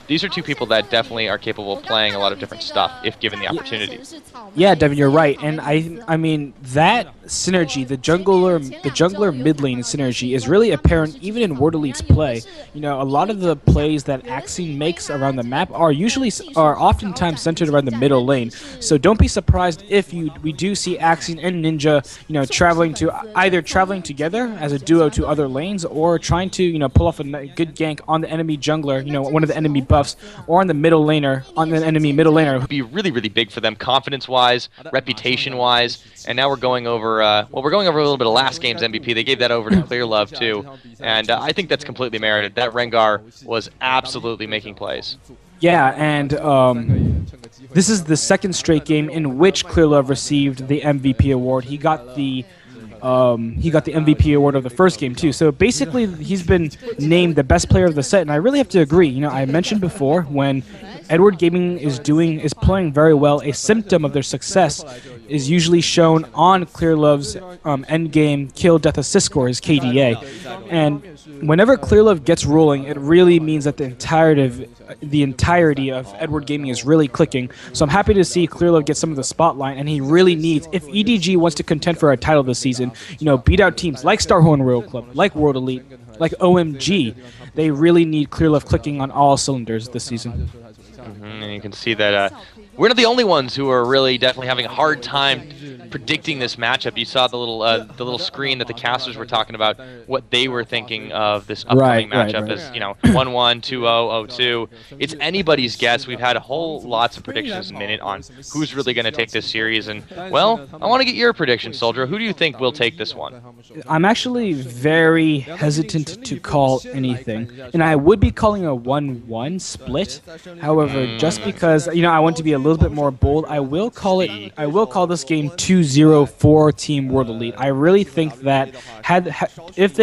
these are two people that definitely are capable of playing a lot of different stuff if given the opportunity. Yeah, Devin, you're right, and I mean that synergy, the jungler mid lane synergy, is really apparent even in World Elite's play. A lot of the plays that Axion makes around the map are oftentimes centered around the middle lane. So don't be surprised if we do see Axion and Ninja, either traveling together as a duo to other lanes, or trying to pull off a good gank on the enemy jungler, one of the enemy buffs, or on the middle laner, on the enemy middle laner. It would be really, really big for them, confidence-wise, reputation-wise, and now we're going over, we're going over a little bit of last game's MVP. They gave that over to Clearlove, too, and I think that's completely merited. That Rengar was absolutely making plays. Yeah, and this is the second straight game in which Clearlove received the MVP award. He got the MVP award of the first game too. So basically, he's been named the best player of the set, and I really have to agree. I mentioned before, when Edward Gaming is playing very well, a symptom of their success is usually shown on Clearlove's endgame kill death assist score, his KDA. And whenever Clearlove gets rolling, it really means that the entirety of Edward Gaming is really clicking. So I'm happy to see Clearlove get some of the spotlight, and he really needs, if EDG wants to contend for a title this season, beat out teams like StarHorn Royal Club, like World Elite, like OMG, they really need Clearlove clicking on all cylinders this season. And you can see that we're not the only ones who are really definitely having a hard time predicting this matchup. You saw the little screen that the casters were talking about, what they were thinking of this upcoming matchup as 1-1, 2-0, 0-2. It's anybody's guess. We've had lots of predictions a minute on who's really going to take this series, and well, I want to get your prediction, Souldra. Who do you think will take this one? I'm actually very hesitant to call anything, and I would be calling a 1-1 split. However, just because I want to be a little bit more bold, I will call this game 2-0 for Team World Elite. I really think that if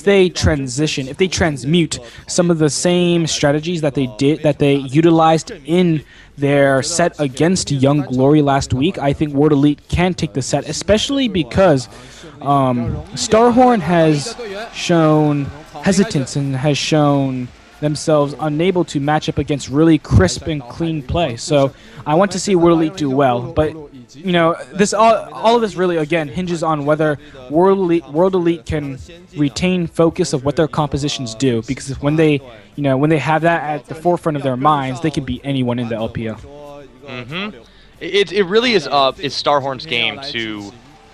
they transmute some of the same strategies that they utilized in their set against Young Glory last week, I think World Elite can take the set, especially because StarHorn has shown hesitance and has shown themselves unable to match up against really crisp and clean play. So I want to see World Elite do well, but all of this really again hinges on whether World Elite can retain focus of what their compositions do, because when they have that at the forefront of their minds, they can beat anyone in the LPL. It really is StarHorn's game to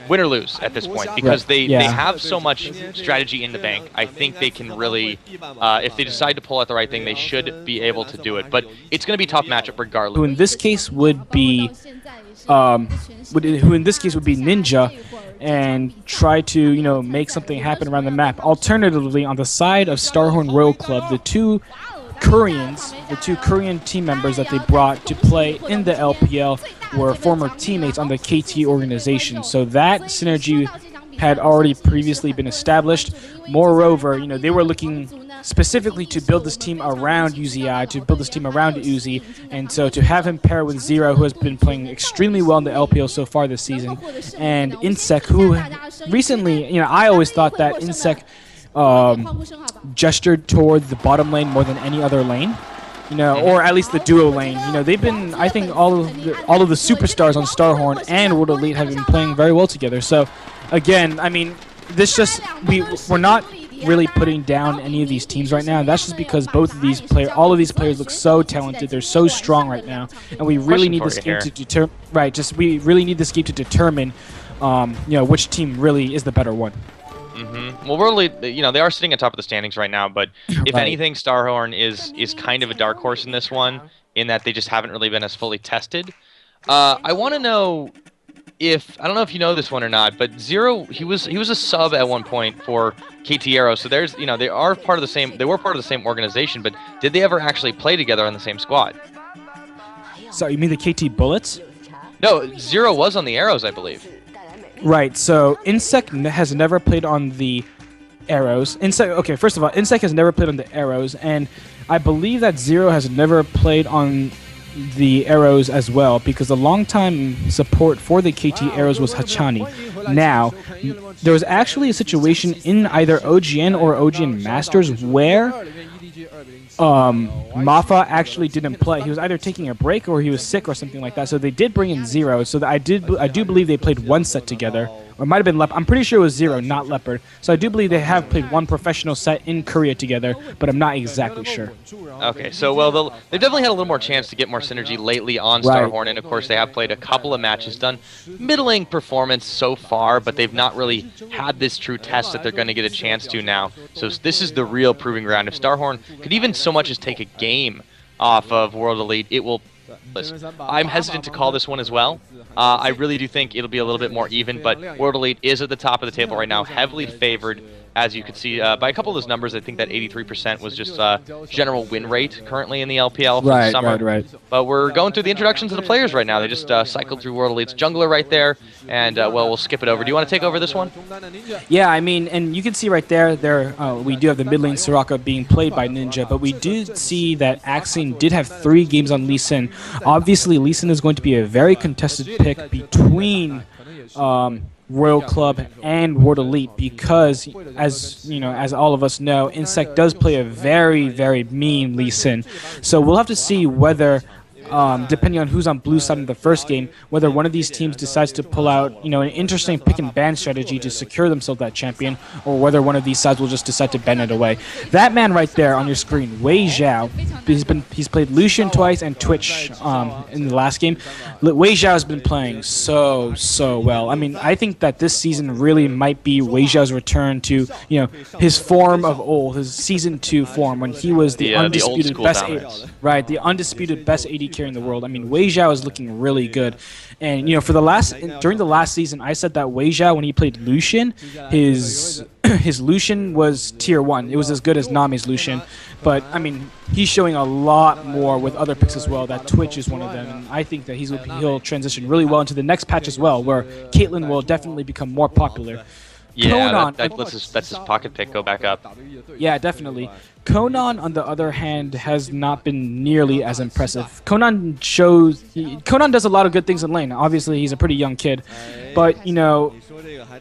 win or lose at this point, because they have so much strategy in the bank. I think they can really, if they decide to pull out the right thing, they should be able to do it. But it's going to be a tough matchup regardless. Who in this case would be Ninja, and try to make something happen around the map. Alternatively, on the side of StarHorn Royal Club, the two Korean team members that they brought to play in the LPL were former teammates on the KT organization. So that synergy had already previously been established. Moreover, they were looking specifically to build this team around UZI, to build this team around Uzi, and so to have him pair with Zero, who has been playing extremely well in the LPL so far this season, and Insec, who recently, I always thought that Insec gestured toward the bottom lane more than any other lane. You know, or at least the duo lane. You know, they've been, I think all of the superstars on StarHorn and World Elite have been playing very well together. So, again, I mean, this just, we're not really putting down any of these teams right now. And that's just because all of these players look so talented. They're so strong right now. And we really need this game to determine, we really need this game to determine, you know, which team really is the better one. Well, World Elite, you know, they are sitting on top of the standings right now, but if anything, StarHorn is kind of a dark horse in this one, in that they just haven't really been as fully tested. I want to know if, I don't know if you know this one or not, but Zero, he was a sub at one point for KT Aero, so there's, you know, they were part of the same organization, but did they ever actually play together on the same squad? So you mean the KT Bullets? No, Zero was on the Arrows, I believe. Right, so Insec has never played on the Arrows. Okay, first of all, Insec has never played on the Arrows, and I believe that Zero has never played on the Arrows as well, because the longtime support for the KT Arrows was Hachani. Now, there was actually a situation in either OGN or OGN Masters where Mafa actually didn't play. He was either taking a break or he was sick or something like that. So they did bring in Zero. So I do believe they played one set together. Or it might have been Leopard. I'm pretty sure it was Zero, not Leopard. So I do believe they have played one professional set in Korea together, but I'm not exactly sure. Okay, so well, they've definitely had a little more chance to get more synergy lately on StarHorn, and of course they have played a couple of matches, done middling performance so far, but they've not really had this true test that they're going to get a chance to now. So this is the real proving ground. If StarHorn could even so much as take a game off of World Elite, it will... Listen, I'm hesitant to call this one as well. I really do think it'll be a little bit more even, but World Elite is at the top of the table right now, heavily favored, as you can see by a couple of those numbers. I think that 83% was just general win rate currently in the LPL for the summer. Right. But we're going through the introductions of the players right now. They just cycled through World Elite's jungler right there, and well, we'll skip it over. Do you want to take over this one? Yeah, I mean, and you can see right there, we do have the mid lane Soraka being played by Ninja, but we do see that Axion did have 3 games on Lee Sin. Obviously, Lee Sin is going to be a very contested pick between Royal Club and World Elite, because as you know, as all of us know, Insect does play a very, very mean Lee Sin. So we'll have to see whether depending on who's on blue side in the first game, whether one of these teams decides to pull out, an interesting pick and ban strategy to secure themselves that champion, or whether one of these sides will just decide to ban it away. That man right there on your screen, Wei Zhao, he's played Lucian twice and Twitch in the last game. Wei Zhao has been playing so well. I mean, I think that this season really might be Wei Zhao's return to his form of old, his season 2 form when he was the undisputed best the undisputed best AD carry in the world. I mean, Wei Zhao is looking really good, and during the last season, I said that Wei Zhao, when he played Lucian, his Lucian was tier 1. It was as good as Nami's Lucian, but I mean, he's showing a lot more with other picks as well. That Twitch is one of them, and I think that he'll transition really well into the next patch as well, where Caitlyn will definitely become more popular. Yeah, that's his pocket pick go back up. Yeah, definitely. Conan, on the other hand, has not been nearly as impressive. Conan does a lot of good things in lane. Obviously, he's a pretty young kid, but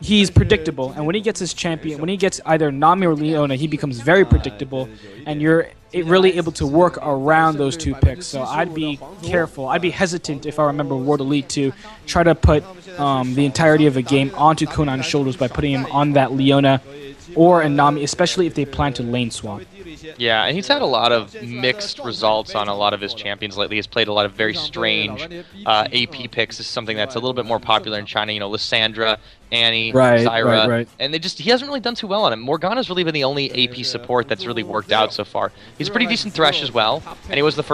he's predictable. And when he gets his champion, when he gets either Nami or Leona, he becomes very predictable, and you're really able to work around those 2 picks. So I'd be careful. I'd be hesitant if I remember World Elite to try to put the entirety of a game onto Conan's shoulders by putting him on that Leona or a Nami, especially if they plan to lane swap. Yeah, and he's had a lot of mixed results on a lot of his champions lately. He's played a lot of very strange AP picks. This is something that's a little bit more popular in China. Lysandra, Annie, Zyra, and he hasn't really done too well on him. Morgana's really been the only AP support that's really worked out so far. He's a pretty decent Thresh as well, and he was the first